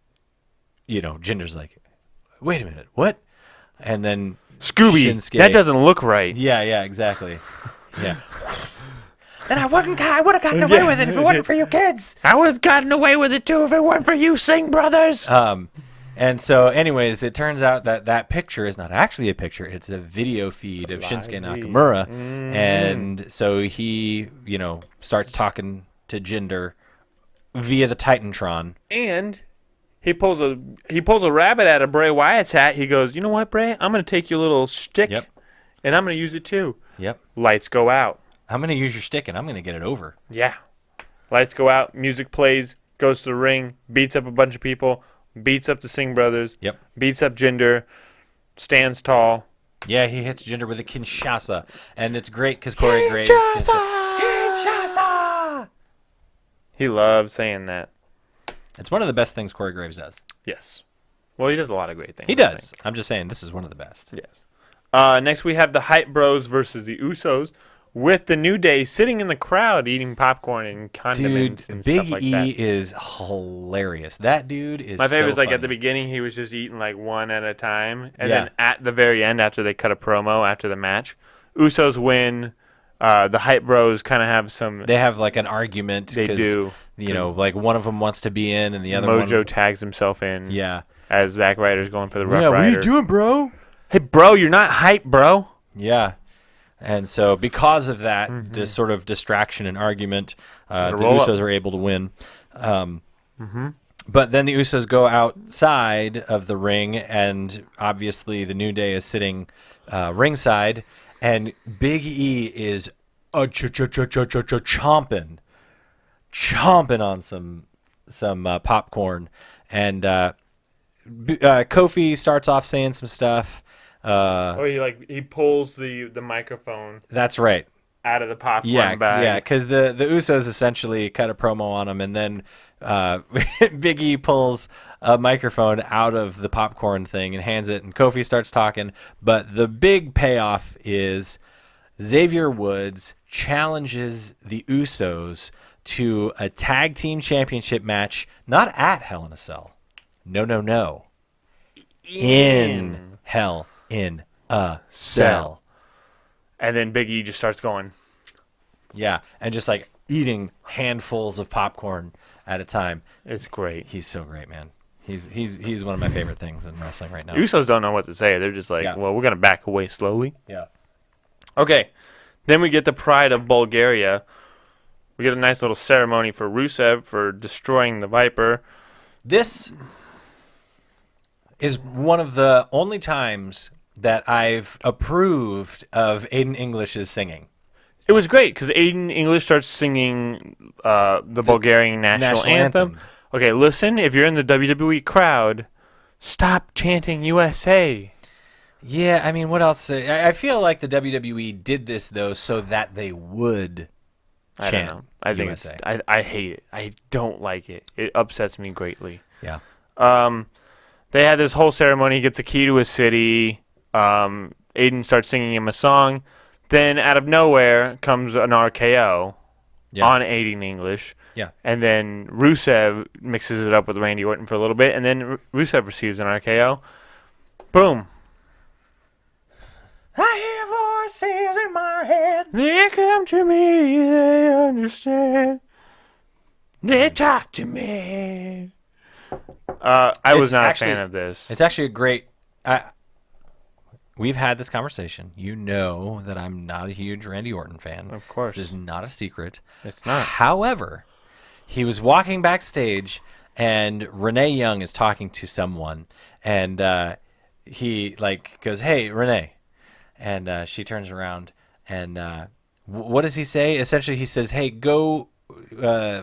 A: Jinder's like, wait a minute, what? And then
B: Scooby,
A: Shinsuke,
B: that doesn't look right.
A: Yeah, exactly. Yeah.
C: And I would have gotten away with it if it wasn't for you kids.
B: I would have gotten away with it too if it weren't for you, Singh brothers.
A: And so, anyways, it turns out that picture is not actually a picture. It's a video feed of Shinsuke Nakamura. And so he, starts talking to Jinder via the Titantron.
B: And he pulls a rabbit out of Bray Wyatt's hat. He goes, you know what, Bray? I'm going to take your little stick,
A: Yep.
B: and I'm going to use it too.
A: Yep.
B: Lights go out.
A: I'm going to use your stick, and I'm going to get it over.
B: Yeah. Lights go out. Music plays. Goes to the ring. Beats up a bunch of people. Beats up the Singh brothers.
A: Yep.
B: Beats up Jinder. Stands tall.
A: Yeah, he hits Jinder with a Kinshasa. And it's great because Corey Graves can say, Kinshasa!
B: He loves saying that.
A: It's one of the best things Corey Graves does.
B: Yes. Well, he does a lot of great things.
A: He
B: I
A: does.
B: think.
A: I'm just saying, this is one of the best.
B: Yes. Next, we have the Hype Bros versus the Usos, with the New Day sitting in the crowd eating popcorn and condiments
A: Dude,
B: and
A: Big
B: stuff like
A: E
B: that.
A: is hilarious. That dude is
B: My favorite
A: so
B: is like at
A: funny.
B: the beginning, he was just eating like one at a time, and
A: Yeah.
B: then at the very end, after they cut a promo after the match, Usos win. The Hype Bros kind of have some.
A: They have like an argument.
B: They
A: 'cause,
B: do.
A: Like one of them wants to be in, and the other
B: Mojo
A: one.
B: tags himself in.
A: Yeah.
B: As Zack Ryder's going for the Rough
A: Yeah. What are you
B: Rider.
A: doing, bro?
B: Hey, bro, you're not hype, bro.
A: Yeah. And so because of that,
B: Mm-hmm.
A: this sort of distraction and argument, the
B: roll up.
A: Usos are able to win. But then the Usos go outside of the ring, and obviously the New Day is sitting ringside, and Big E is chomping on some popcorn, and Kofi starts off saying some stuff.
B: He pulls the microphone
A: That's right.
B: out of the popcorn
A: Yeah,
B: bag.
A: because the Usos essentially cut a promo on him, and then Big E pulls a microphone out of the popcorn thing and hands it, and Kofi starts talking. But the big payoff is Xavier Woods challenges the Usos to a tag team championship match, not at Hell in a Cell. No. In Hell in a Cell.
B: And then Big E just starts going.
A: Yeah, and just like eating handfuls of popcorn at a time.
B: It's great.
A: He's so great, man. He's one of my favorite things in wrestling right now.
B: Usos don't know what to say. They're just like,
A: Yeah.
B: well, we're going to back away slowly.
A: Yeah.
B: Okay. Then we get the Pride of Bulgaria. We get a nice little ceremony for Rusev for destroying the Viper.
A: This is one of the only times that I've approved of Aiden English's singing.
B: It was great because Aiden English starts singing the Bulgarian national anthem. Okay, listen, if you're in the WWE crowd, stop chanting USA.
A: Yeah, I mean, what else? I feel like the WWE did this, though, so that they would
B: I
A: chant
B: don't know. I think
A: USA.
B: I hate it. I don't like it. It upsets me greatly.
A: Yeah.
B: They had this whole ceremony. He gets a key to a city. Aiden starts singing him a song. Then out of nowhere comes an RKO on Aiden English.
A: Yeah.
B: And then Rusev mixes it up with Randy Orton for a little bit. And then Rusev receives an RKO. Boom.
C: I hear voices in my head.
B: They come to me. They understand. They talk to me. I was
A: It's
B: not
A: actually-
B: a fan of this.
A: It's actually a great. We've had this conversation. You know that I'm not a huge Randy Orton fan.
B: Of course.
A: This is not a secret.
B: It's not.
A: However, he was walking backstage, and Renee Young is talking to someone, and he like goes, "Hey, Renee," and she turns around, and what does he say? Essentially, he says, "Hey, go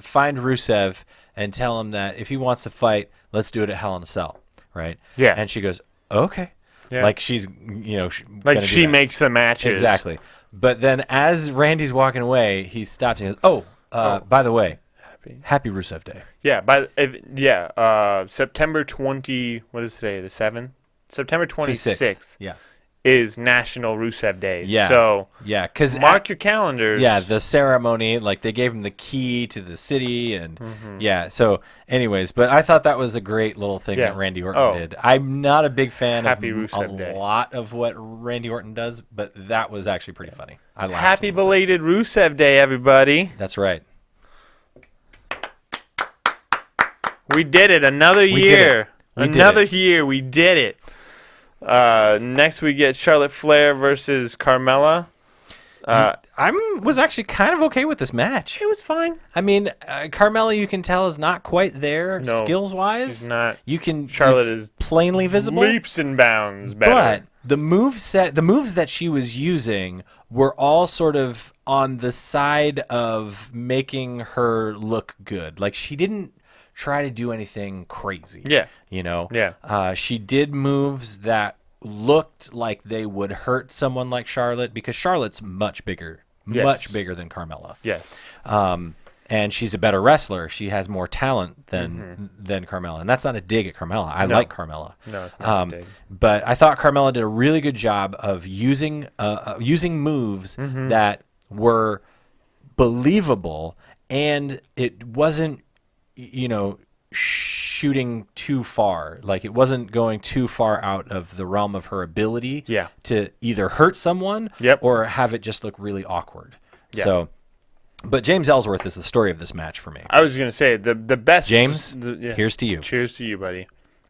A: find Rusev and tell him that if he wants to fight, let's do it at Hell in a Cell." Right?
B: Yeah.
A: And she goes, "Okay."
B: Yeah.
A: Like she's,
B: Like
A: gonna do
B: she
A: that.
B: makes the matches.
A: Exactly. But then as Randy's walking away, he stops and goes, by the way, happy Rusev Day.
B: Yeah, September 20, what is today, the 7th? September 26th
A: Yeah.
B: is National Rusev Day.
A: Yeah.
B: So
A: Yeah, because
B: mark your calendars.
A: yeah, the ceremony, like they gave him the key to the city, and
B: Mm-hmm.
A: yeah. So, anyways, but I thought that was a great little thing
B: Yeah.
A: that Randy Orton
B: Oh.
A: did. I'm not a big fan
B: Happy
A: of
B: Rusev
A: a
B: Day.
A: lot of what Randy Orton does, but that was actually pretty funny. I laughed.
B: Happy
A: a little bit.
B: belated Rusev Day, everybody.
A: That's right.
B: We did it. Another
A: We did
B: year.
A: it. We did
B: Another
A: it.
B: year. We did it. Next we get Charlotte Flair versus Carmella.
A: I was actually kind of okay with this match.
B: It was fine.
A: I mean, Carmella, you can tell, is not quite there
B: No,
A: skills-wise.
B: she's not.
A: You can.
B: Charlotte
A: it's
B: is
A: plainly visible.
B: Leaps and bounds better.
A: But the moves that she was using were all sort of on the side of making her look good. Like she didn't try to do anything crazy.
B: Yeah.
A: Yeah. She did moves that looked like they would hurt someone like Charlotte because Charlotte's much bigger,
B: Yes.
A: much bigger than Carmella.
B: Yes.
A: And she's a better wrestler. She has more talent than Carmella, and that's not a dig at Carmella. I
B: No.
A: like Carmella.
B: No, it's not a dig.
A: But I thought Carmella did a really good job of using moves that were believable, and it wasn't, shooting too far. Like it wasn't going too far out of the realm of her ability
B: Yeah.
A: to either hurt someone
B: Yep.
A: or have it just look really awkward.
B: Yeah.
A: So, but James Ellsworth is the story of this match for me.
B: I was gonna say the best.
A: James,
B: yeah.
A: here's to you.
B: Cheers to you, buddy.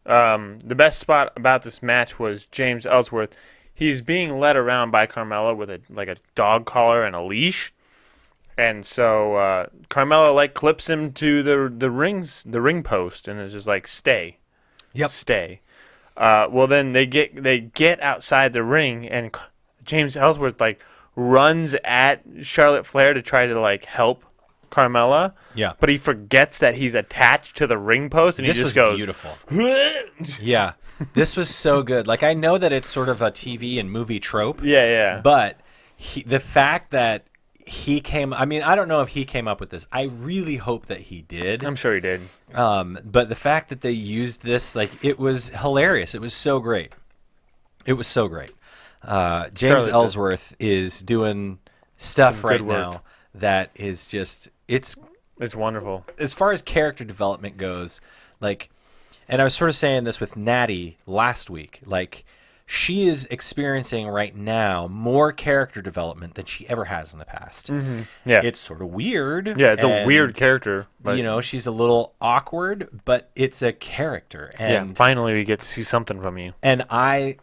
B: The best spot about this match was James Ellsworth. He's being led around by Carmella with a dog collar and a leash, and so Carmella clips him to the ring post and is just like, stay,
A: Yep.
B: stay. Well, then they get outside the ring, and James Ellsworth runs at Charlotte Flair to try to help Carmella.
A: Yeah.
B: But he forgets that he's attached to the ring post, and
A: This
B: he
A: was
B: just goes
A: beautiful. Yeah. This was so good. Like, I know that it's sort of a TV and movie trope,
B: Yeah.
A: but the fact that he came, I mean, I don't know if he came up with this. I really hope that he did.
B: I'm sure he did.
A: But the fact that they used this, it was hilarious. It was so great. It was so great. James
B: Charlotte did.
A: Ellsworth is doing stuff
B: Some
A: right
B: good work.
A: now that is just, it's
B: It's wonderful.
A: as far as character development goes, and I was sort of saying this with Natty last week, she is experiencing right now more character development than she ever has in the past.
B: Yeah.
A: It's sort of weird.
B: Yeah, it's a
A: and,
B: weird character. But
A: she's a little awkward, but it's a character.
B: yeah,
A: And
B: finally we get to see something from you.
A: and I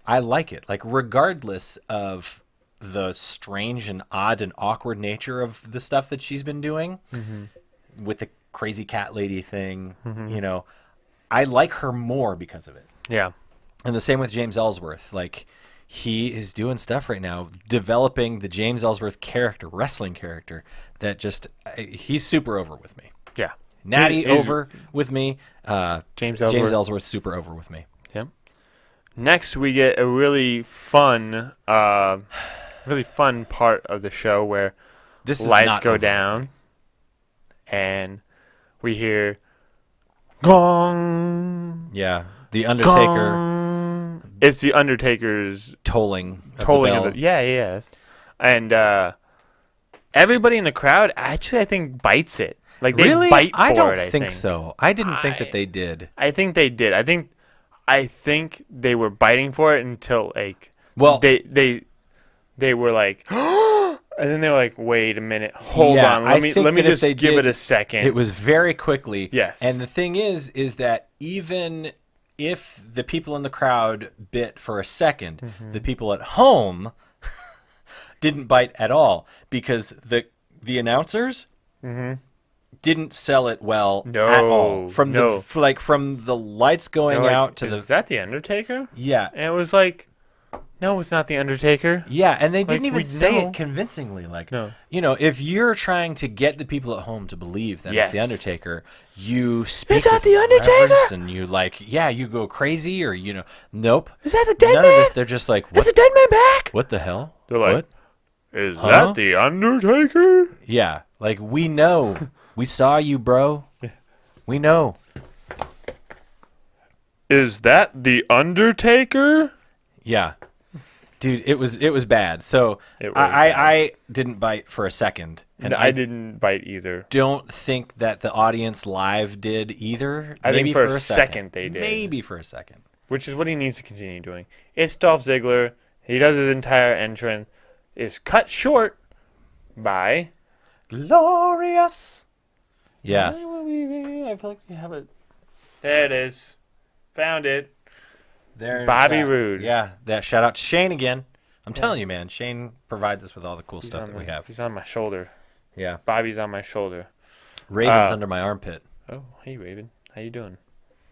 A: like it. Regardless of the strange and odd and awkward nature of the stuff that she's been doing with the crazy cat lady thing, I like her more because of it.
B: Yeah.
A: And the same with James Ellsworth. He is doing stuff right now, developing the James Ellsworth character, wrestling character, that just, he's super over with me.
B: Yeah.
A: Natty
B: He's-
A: over with me.
B: James
A: James
B: Ellsworth.
A: Ellsworth super over with me.
B: Yep. Next we get a really fun part of the show where
A: This is
B: lights
A: not
B: go
A: over with
B: down and we hear gong.
A: Yeah, the Undertaker
B: Gong. It's the Undertaker's
A: tolling of
B: tolling
A: the
B: of
A: bell.
B: the yeah. And everybody in the crowd actually I think bites it. They
A: Really?
B: bite for
A: I don't
B: it,
A: think so. I didn't think that they did.
B: I think they did. I think they were biting for it until
A: Well-
B: they were like and then they were like, wait a minute, hold
A: Yeah,
B: on,
A: I
B: let me
A: think that if
B: just
A: they
B: give
A: did,
B: it a second.
A: It was very quickly.
B: Yes.
A: And the thing is that even if the people in the crowd bit for a second, the people at home didn't bite at all because the announcers didn't sell it well
B: No,
A: at all. From
B: no.
A: from the lights going
B: They're like,
A: out to
B: is that the Undertaker?
A: yeah.
B: And it was like, no, it's not the Undertaker.
A: Yeah, and they didn't
B: Like,
A: even
B: we
A: say
B: know.
A: it convincingly. Like,
B: No.
A: if you're trying to get the people at home to believe that it's the
B: Yes.
A: Undertaker, you speak
C: that
A: with
C: the Undertaker?
A: reverence and you you go crazy or nope.
C: Is that the dead
A: None
C: man?
A: of this. They're just like,
C: Is
A: what?
C: the dead man back?
A: What the hell?
B: They're like,
A: what?
B: Is
A: Huh?
B: that the Undertaker?
A: Yeah, like we know, we saw you, bro. We know.
B: Is that the Undertaker?
A: Yeah, dude, it was bad. So
B: It was
A: I didn't bite for a second, and
B: I didn't bite either.
A: don't think that the audience live did either.
B: I think
A: Maybe
B: for a second they did.
A: Maybe for a second.
B: Which is what he needs to continue doing. It's Dolph Ziggler. He does his entire entrance. Is cut short by.
A: Glorious. Yeah.
B: I feel like we have it. There it is. Found it.
A: There's
B: Bobby
A: that.
B: Roode.
A: Yeah. That shout out to Shane again. I'm telling you, man. Shane provides us with all the cool stuff that we have.
B: He's on my shoulder.
A: Yeah.
B: Bobby's on my shoulder.
A: Raven's under my armpit.
B: Oh, hey Raven. How you doing?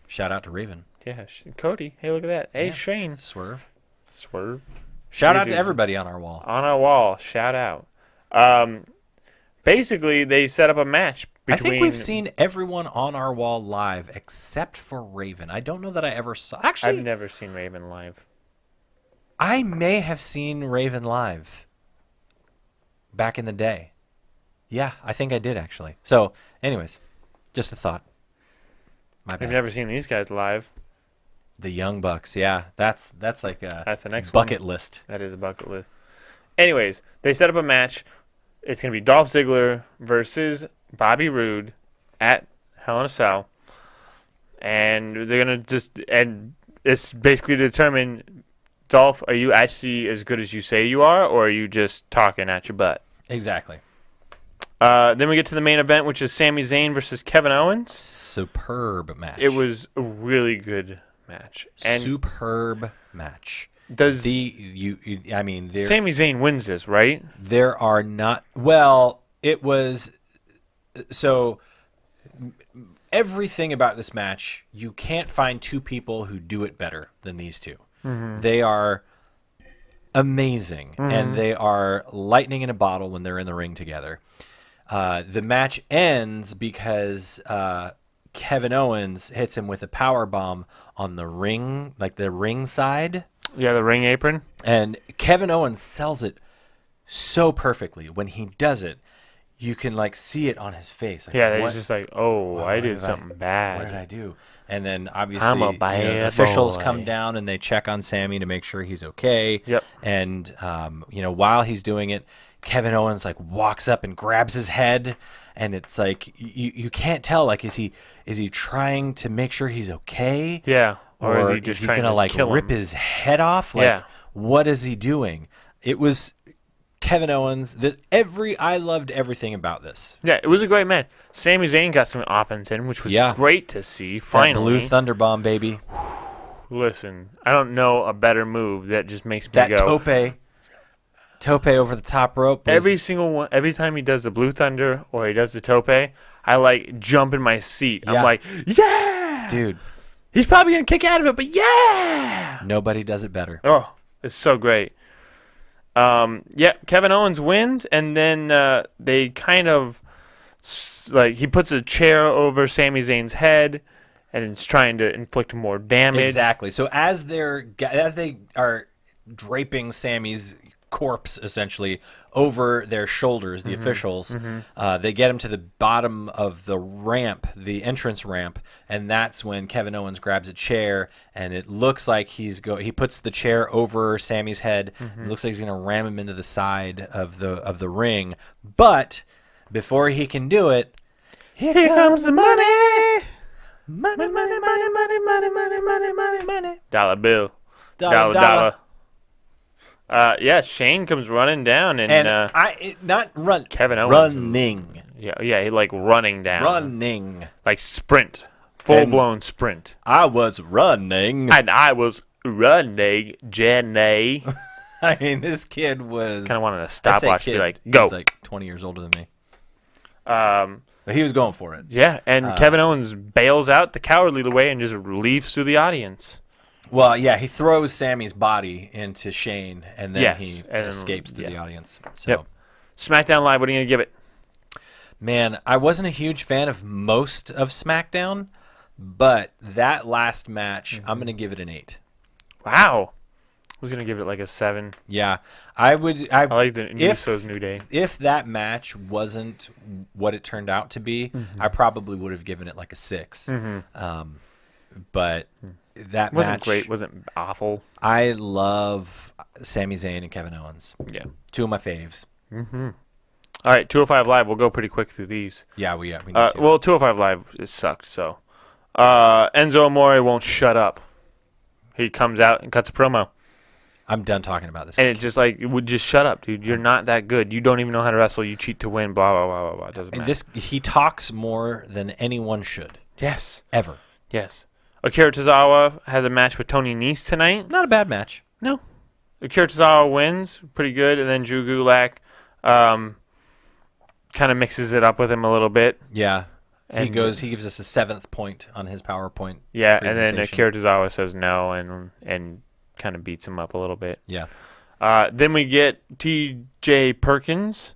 A: Shout out to Raven.
B: Yeah, Cody. Hey, look at that. Hey,
A: Yeah.
B: Shane.
A: Swerve.
B: Swerve.
A: Shout
B: Hey,
A: out to
B: dude.
A: everybody on our wall.
B: On our wall. Shout out. Basically, they set up a match
A: I
B: between.
A: think we've seen everyone on our wall live except for Raven. I don't know that I ever saw. Actually,
B: I've never seen Raven live.
A: I may have seen Raven live back in the day. Yeah, I think I did actually. So, anyways, just a thought. My
B: I've
A: bad.
B: never seen these guys live.
A: The Young Bucks. Yeah, that's like a
B: That's the next
A: bucket
B: one.
A: list.
B: That is a bucket list. Anyways, they set up a match. It's going to be Dolph Ziggler versus Bobby Roode at Hell in a Cell. And they're going to and it's basically to determine, Dolph, are you actually as good as you say you are, or are you just talking at your butt?
A: Exactly.
B: Then we get to the main event, which is Sami Zayn versus Kevin Owens.
A: Superb match.
B: It was a really good match. And
A: superb match.
B: does
A: I mean,
B: Sami Zayn wins this, right?
A: there are not. Well, it was so. Everything about this match, you can't find two people who do it better than these two. They are amazing, and they are lightning in a bottle when they're in the ring together. The match ends because Kevin Owens hits him with a power bomb on the ring, like the ring side,
B: Yeah, the ring apron.
A: and Kevin Owens sells it so perfectly. When he does it, you can like see it on his face. Like,
B: Yeah,
A: what-
B: he's just like, oh,
A: what
B: I
A: did
B: did something bad.
A: What did I do? And then obviously
B: I'm a
A: the
B: bad
A: officials
B: boy.
A: come down and they check on Sammy to make sure he's okay.
B: Yep.
A: And while he's doing it, Kevin Owens like walks up and grabs his head, and it's like you can't tell, like, is he trying to make sure he's okay?
B: Yeah.
A: Or
B: is he just trying
A: gonna
B: to
A: like
B: kill
A: rip
B: him?
A: his head off? Like,
B: Yeah.
A: what is he doing? It was Kevin Owens. I loved everything about this.
B: Yeah, it was a great match. Sami Zayn got some offense in, which was
A: Yeah.
B: great to see.
A: That
B: Finally,
A: Blue Thunder Bomb, baby.
B: listen, I don't know a better move that just makes me
A: That
B: go.
A: tope over the top rope. Was,
B: Every single one, every time he does the Blue Thunder or he does the tope, I like jump in my seat.
A: Yeah.
B: I'm like, yeah,
A: dude,
B: he's probably gonna kick out of it, but yeah.
A: nobody does it better.
B: Oh, it's so great. Yeah, Kevin Owens wins, and then they kind of like he puts a chair over Sami Zayn's head, and it's trying to inflict more damage.
A: Exactly. So as they are draping Sammy's corpse essentially over their shoulders, the officials, they get him to the bottom of the ramp, the entrance ramp, and that's when Kevin Owens grabs a chair, and it looks like he puts the chair over Sammy's head. It looks like he's going to ram him into the side of the ring, but before he can do it, here comes the money. Money, money, money, money, money, money, money, money, money.
B: Dollar bill.
A: Dollar.
B: Yeah, Shane comes running down, and
A: Not run.
B: Kevin Owens.
A: Running.
B: Yeah, he like running down.
A: Running.
B: Like sprint. Full-blown sprint.
A: I was running.
B: And I was running, Jenny.
A: I mean, this kid was.
B: Kind of wanted a
A: I say
B: stopwatch to
A: kid,
B: be like, go.
A: He's like 20 years older than me.
B: But
A: But he was going for it.
B: Yeah, and Kevin Owens bails out the cowardly way and just leaves through the audience.
A: Well, yeah, he throws Sammy's body into Shane, and then
B: Yes,
A: he
B: and
A: escapes through
B: yeah.
A: the audience. So,
B: Yep. SmackDown Live, what are you going to give it?
A: man, I wasn't a huge fan of most of SmackDown, but that last match, I'm going to give it an 8.
B: Wow. I was going to give it like a 7.
A: Yeah, I would. I
B: like the
A: if-
B: Usos New Day.
A: If that match wasn't what it turned out to be, I probably would have given it like a 6. But that
B: Wasn't
A: match,
B: great, wasn't awful.
A: I love Sami Zayn and Kevin Owens.
B: Yeah.
A: 2 of my faves.
B: All right, 205 Live, we'll go pretty quick through these.
A: Yeah, we need to.
B: Well, 205 Live, it sucked, so. Enzo Amore won't shut up. He comes out and cuts a promo.
A: I'm done talking about this.
B: And it just like, it would just shut up, dude. You're not that good. You don't even know how to wrestle. You cheat to win, blah, blah, blah, blah, blah. It doesn't
A: And
B: matter.
A: he talks more than anyone should,
B: Yes.
A: ever.
B: Yes. Akira Tozawa has a match with Tony Nese tonight.
A: Not a bad match.
B: No. Akira Tozawa wins. Pretty good. And then Drew Gulak kind of mixes it up with him a little bit.
A: Yeah. He
B: And-
A: gives us a 7th point on his PowerPoint.
B: Yeah, and then
A: presentation.
B: Akira Tozawa says no and kind of beats him up a little bit.
A: Yeah.
B: Then we get T.J. Perkins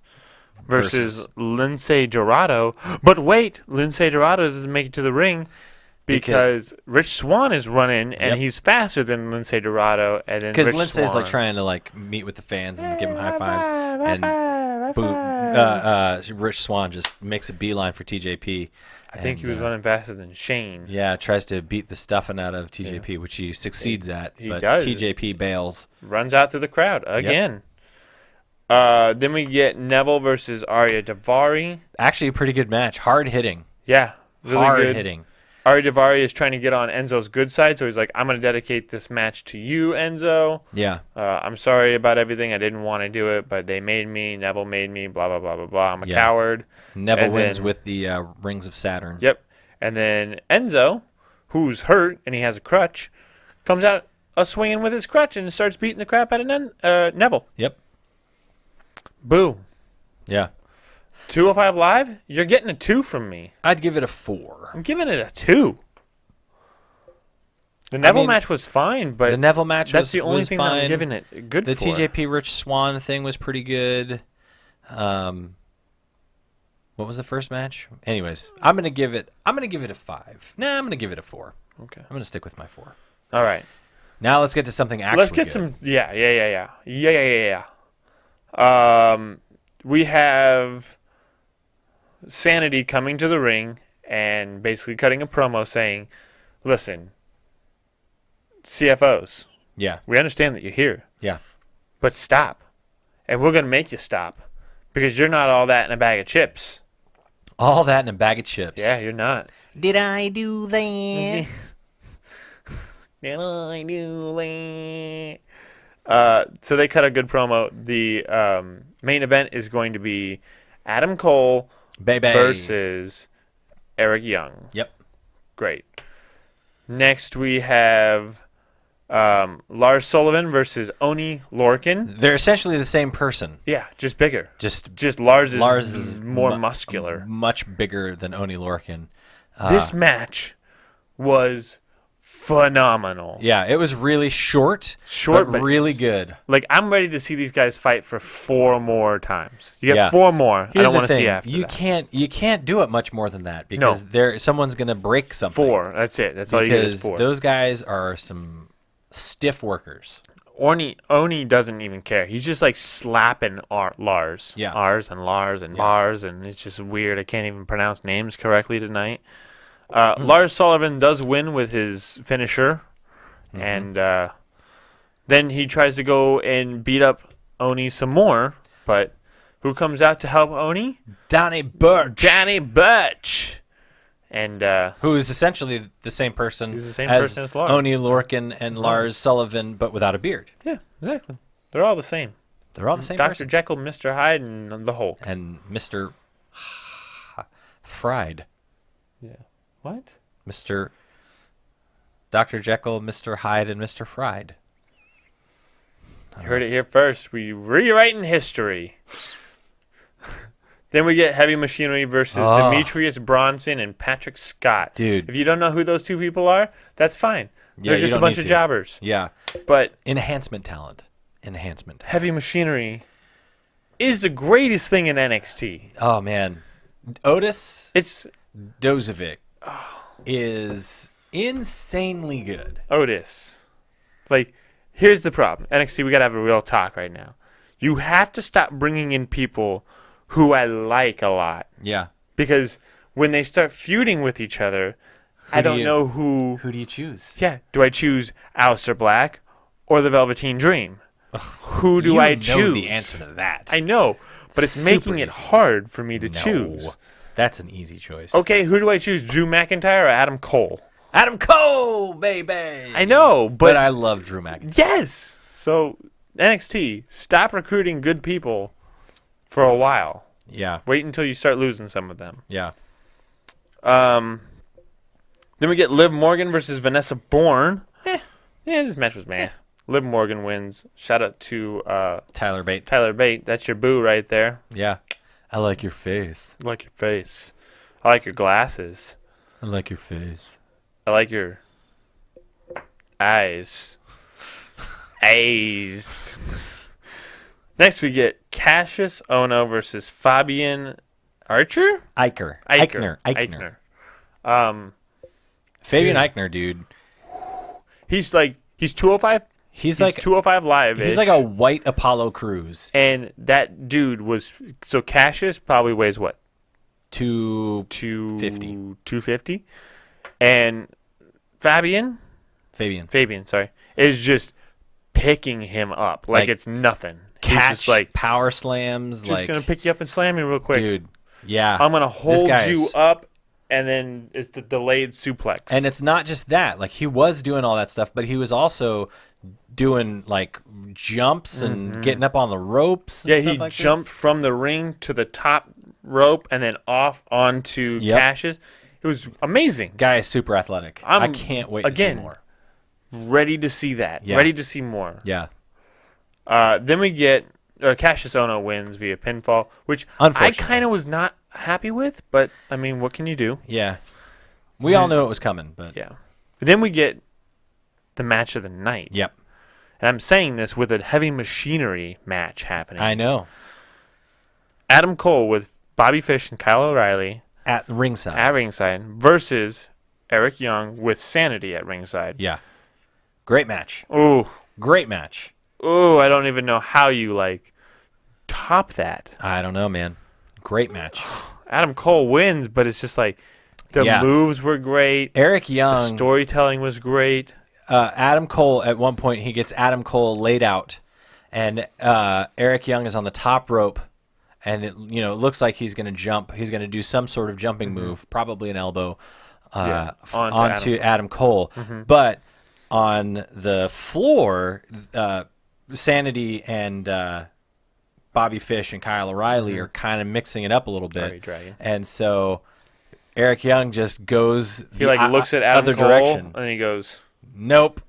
B: versus Lindsay Dorado. But wait, Lindsay Dorado doesn't make it to the ring because Rich Swann is running, and
A: Yep.
B: he's faster than Lindsay Dorado. And then
A: Because
B: Rich
A: Lindsay's
B: Swann,
A: like trying to like meet with the fans and give them high fives, and Rich Swann just makes a beeline for TJP.
B: I think he was
A: and,
B: running faster than Shane.
A: Yeah, tries to beat the stuffing out of TJP, which he succeeds at.
B: he
A: But
B: does.
A: TJP bails.
B: Runs out through the crowd again. Then we get Neville versus Arya Davari.
A: Actually, a pretty good match. Hard hitting.
B: Yeah, really
A: Hard
B: good.
A: hitting.
B: Arya Davari is trying to get on Enzo's good side, so he's like, I'm going to dedicate this match to you, Enzo.
A: Yeah.
B: I'm sorry about everything. I didn't want to do it, but they made me. Neville made me, blah, blah, blah, blah, blah. I'm a
A: Yeah.
B: coward.
A: Neville
B: And
A: wins
B: then-
A: with the Rings of Saturn.
B: Yep. And then Enzo, who's hurt and he has a crutch, comes out swinging with his crutch and starts beating the crap out of Neville.
A: Yep.
B: Boo.
A: Yeah.
B: 205 Live? You're getting a 2 from me.
A: I'd give it a 4.
B: I'm giving it a 2. The Neville match was fine, but
A: The Neville match
B: that's
A: was
B: the only
A: was
B: thing
A: fine.
B: that I'm giving it good
A: The
B: for.
A: TJP Rich Swann thing was pretty good. What was the first match? Anyways, I'm gonna give it a 5. Nah, I'm gonna give it a 4.
B: Okay.
A: I'm gonna stick with my 4.
B: All right.
A: Now let's get to something actually
B: Let's get
A: good.
B: some. Yeah. We have Sanity coming to the ring and basically cutting a promo saying, "Listen, CFOs,
A: Yeah.
B: we understand that you're here,
A: Yeah.
B: but stop, and we're gonna make you stop because you're not all that in a bag of chips.
A: All that in a bag of chips.
B: Yeah, you're not."
C: Did I do that?
B: Did I do that? So they cut a good promo. The main event is going to be Adam Cole
A: Baby.
B: versus Eric Young.
A: Yep.
B: Great. Next we have Lars Sullivan versus Oni Lorcan.
A: They're essentially the same person.
B: Yeah, just bigger.
A: Just
B: Lars
A: Lars
B: is
A: is
B: more muscular.
A: much bigger than Oni Lorcan.
B: This match was phenomenal.
A: Yeah, it was really short,
B: Short,
A: but
B: but
A: really good.
B: Like, I'm ready to see these guys fight for 4 more times. You get
A: Yeah.
B: 4 more.
A: Here's
B: I don't
A: the
B: want to see
A: thing.
B: after
A: You
B: that.
A: can't do it much more than that because someone's gonna break something.
B: 4. That's it. That's all you get is
A: Because
B: 4.
A: those guys are some stiff workers.
B: Oni doesn't even care. He's just like slapping Lars.
A: Yeah.
B: Ars and Lars and bars, and it's just weird. I can't even pronounce names correctly tonight. Lars Sullivan does win with his finisher, and then he tries to go and beat up Oni some more, but who comes out to help Oni?
A: Donnie Burch,
B: Johnny Butch. And
A: who is essentially the same person,
B: He's the same person as Lars.
A: Oni Lorcan and Lars Sullivan, but without a beard.
B: yeah, exactly. They're all the same.
A: They're all the same
B: Dr.
A: person.
B: Jekyll, Mr. Hyde, and the Hulk.
A: And Mr. Fried.
B: Yeah. What?
A: Mr. Dr. Jekyll, Mr. Hyde, and Mr. Fried.
B: You heard it here first. We rewriting history. Then we get Heavy Machinery versus
A: Oh.
B: Demetrius Bronson and Patrick Scott.
A: Dude.
B: If you don't know who those two people are, that's fine.
A: Yeah,
B: They're
A: you
B: just a
A: don't
B: bunch
A: need
B: of
A: to.
B: jobbers.
A: Yeah.
B: But
A: Enhancement talent. Enhancement.
B: Heavy Machinery is the greatest thing in NXT.
A: Oh, man. Otis
B: It's
A: Dozovic is insanely good.
B: Otis. Like, here's the problem. NXT, we got to have a real talk right now. You have to stop bringing in people who I like a lot.
A: Yeah.
B: Because when they start feuding with each other, I
A: do
B: don't
A: you-
B: know who.
A: Who do you choose?
B: Yeah. Do I choose Aleister Black or the Velveteen Dream? Who do
A: you
B: I
A: know
B: choose?
A: the answer to that.
B: I know, but it's
A: Super
B: making it
A: easy.
B: hard for me to
A: No.
B: choose.
A: That's an easy choice.
B: Okay, who do I choose? Drew McIntyre or Adam Cole?
A: Adam Cole, baby.
B: I know,
A: But
B: but
A: I love Drew McIntyre.
B: yes. So NXT, stop recruiting good people for a while.
A: Yeah.
B: Wait until you start losing some of them.
A: Yeah.
B: Then we get Liv Morgan versus Vanessa Bourne. Yeah, this match was meh. Liv Morgan wins. Shout out to
A: Tyler Bate.
B: Tyler Bate. That's your boo right there.
A: Yeah. I like your face.
B: I like your face. I like your glasses.
A: I like your face.
B: I like your eyes. Eyes. Next we get Cassius Ono versus Fabian Archer?
A: Eichner.
B: Eichner.
A: Eichner.
B: Dude.
A: Fabian Eichner, dude.
B: He's 205.
A: He's
B: He's
A: like
B: 205 live.
A: he's like a white Apollo Crews.
B: And that dude was so Cassius probably weighs what?
A: 250.
B: 250. And Fabian, sorry, is just picking him up like
A: Like,
B: it's nothing. He's
A: Catch
B: just like
A: power slams.
B: just
A: like
B: gonna pick you up and slam you real quick.
A: dude. Yeah.
B: I'm gonna hold
A: guy
B: you
A: is-
B: up, and then it's the delayed suplex.
A: And it's not just that. Like he was doing all that stuff, but he was also doing like jumps and getting up on the ropes. And
B: yeah,
A: stuff
B: he
A: like
B: jumped
A: This.
B: from the ring to the top rope and then off onto
A: Yep.
B: Cassius. It was amazing.
A: Guy is super athletic. I
B: I'm-
A: can't wait to
B: again,
A: see more.
B: Ready to see that.
A: Yeah.
B: Ready to see more.
A: Yeah.
B: Then we get Cassius Ono wins via pinfall, which I
A: Unfortunately.
B: kind of was not happy with, but I mean, what can you do?
A: Yeah. We all knew it was coming, but
B: Yeah. But then we get the match of the night.
A: yep.
B: And I'm saying this with a Heavy Machinery match happening.
A: I know.
B: Adam Cole with Bobby Fish and Kyle O'Reilly
A: At ringside.
B: at ringside versus Eric Young with Sanity at ringside.
A: yeah. Great match.
B: Ooh.
A: Great match.
B: Ooh, I don't even know how you top that.
A: I don't know, man. Great match.
B: Adam Cole wins, but it's just like the
A: Yeah.
B: moves were great.
A: Eric
B: The
A: Young.
B: storytelling was great.
A: Adam Cole, at one point, he gets Adam Cole laid out, and Eric Young is on the top rope, and it looks like he's going to jump. He's going to do some sort of jumping move, probably an elbow,
B: Yeah,
A: onto Adam Cole. But on the floor, Sanity and Bobby Fish and Kyle O'Reilly are kind of mixing it up a little bit,
B: Sorry, Dragon.
A: and so Eric Young just goes
B: He looks at Adam
A: other
B: Cole
A: direction.
B: and he goes,
A: Nope.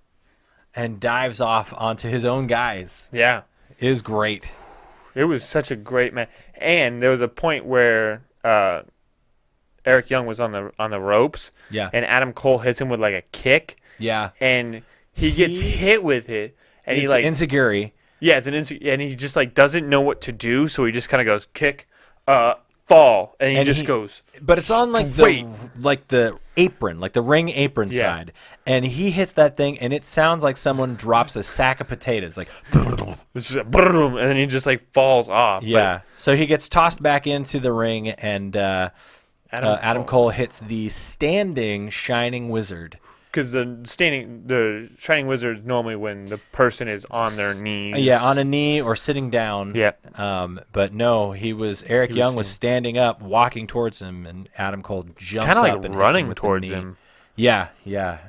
A: And dives off onto his own guys.
B: "Yeah."
A: It is great.
B: It was such a great match. And there was a point where Eric Young was on the ropes,
A: Yeah.
B: and Adam Cole hits him with like a kick,
A: Yeah.
B: and he gets hit with it, and
A: it's
B: he like
A: Enziguri.
B: yeah, it's an and he just doesn't know what to do, so he just kind of goes kick, fall, and he
A: And
B: just
A: he-
B: goes.
A: But it's on like
B: straight.
A: the apron, like the ring apron
B: Yeah.
A: side. And he hits that thing and it sounds like someone drops a sack of potatoes. Like
B: It's just boom, and then he just falls off. But
A: yeah. So he gets tossed back into the ring and Adam Cole hits the standing Shining Wizard.
B: because the Shining Wizard normally when the person is on their knees.
A: Yeah, on a knee or sitting down.
B: Yeah.
A: But no, Eric
B: was
A: Young was standing up, walking towards him, and Adam Cole jumps
B: kind of
A: up
B: like
A: and hits him
B: running
A: with the
B: towards
A: knee.
B: him.
A: Yeah,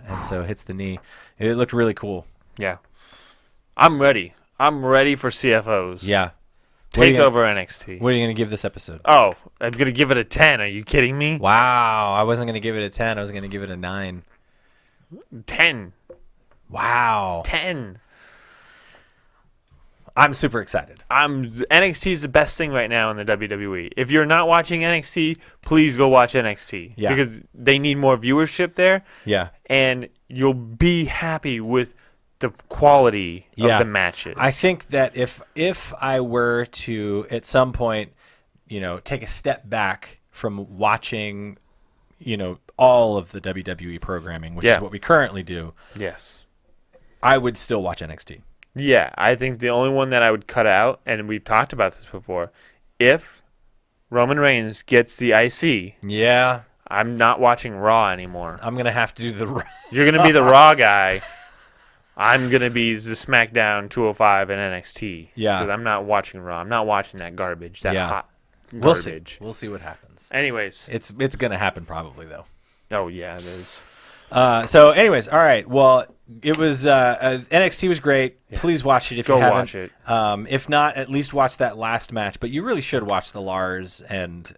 A: and so hits the knee. It looked really cool.
B: Yeah. I'm ready. I'm ready for CFOs.
A: Yeah.
B: Take
A: gonna-
B: over NXT.
A: What are you going to give this episode?
B: Oh, I'm going to give it a 10. Are you kidding me?
A: Wow, I wasn't going to give it a 10. I was going to give it a 9.
B: 10.
A: Wow.
B: 10.
A: I'm super excited.
B: NXT is the best thing right now in the WWE. If you're not watching NXT, please go watch NXT
A: Yeah.
B: because they need more viewership there,
A: Yeah.
B: and you'll be happy with the quality
A: Yeah.
B: of the matches.
A: I think that if I were to at some point, take a step back from watching, all of the WWE programming, which
B: Yeah.
A: is what we currently do,
B: yes.
A: I would still watch NXT.
B: Yeah, I think the only one that I would cut out, and we've talked about this before, if Roman Reigns gets the IC,
A: Yeah,
B: I'm not watching Raw anymore.
A: I'm gonna have to do the.
B: You're going to be the Raw guy. I'm going to be the SmackDown 205 and NXT.
A: Yeah.
B: Because I'm not watching Raw. I'm not watching that garbage, that
A: Yeah.
B: hot
A: We'll see.
B: garbage.
A: We'll see what happens.
B: Anyways.
A: It's gonna happen probably though.
B: Oh, yeah, it is.
A: So, anyways, all right. Well, it was NXT was great. Please watch it if
B: Go
A: you haven't.
B: watch it.
A: If not, at least watch that last match. But you really should watch the Lars and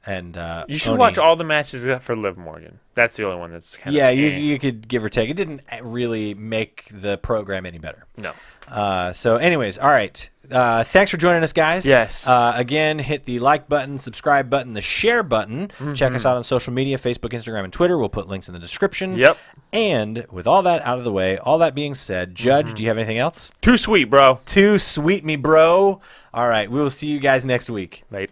B: You should
A: Oni.
B: watch all the matches except for Liv Morgan. That's the only one that's kind
A: Yeah,
B: of...
A: you could give or take. It didn't really make the program any better.
B: No.
A: So, anyways, all right. Thanks for joining us, guys.
B: Yes.
A: Again, hit the like button, subscribe button, the share button. Check us out on social media, Facebook, Instagram, and Twitter. We'll put links in the description.
B: Yep.
A: And with all that out of the way, all that being said, Judge, do you have anything else?
B: Too sweet, bro.
A: Too sweet me, bro. All right. We will see you guys next week.
B: Right.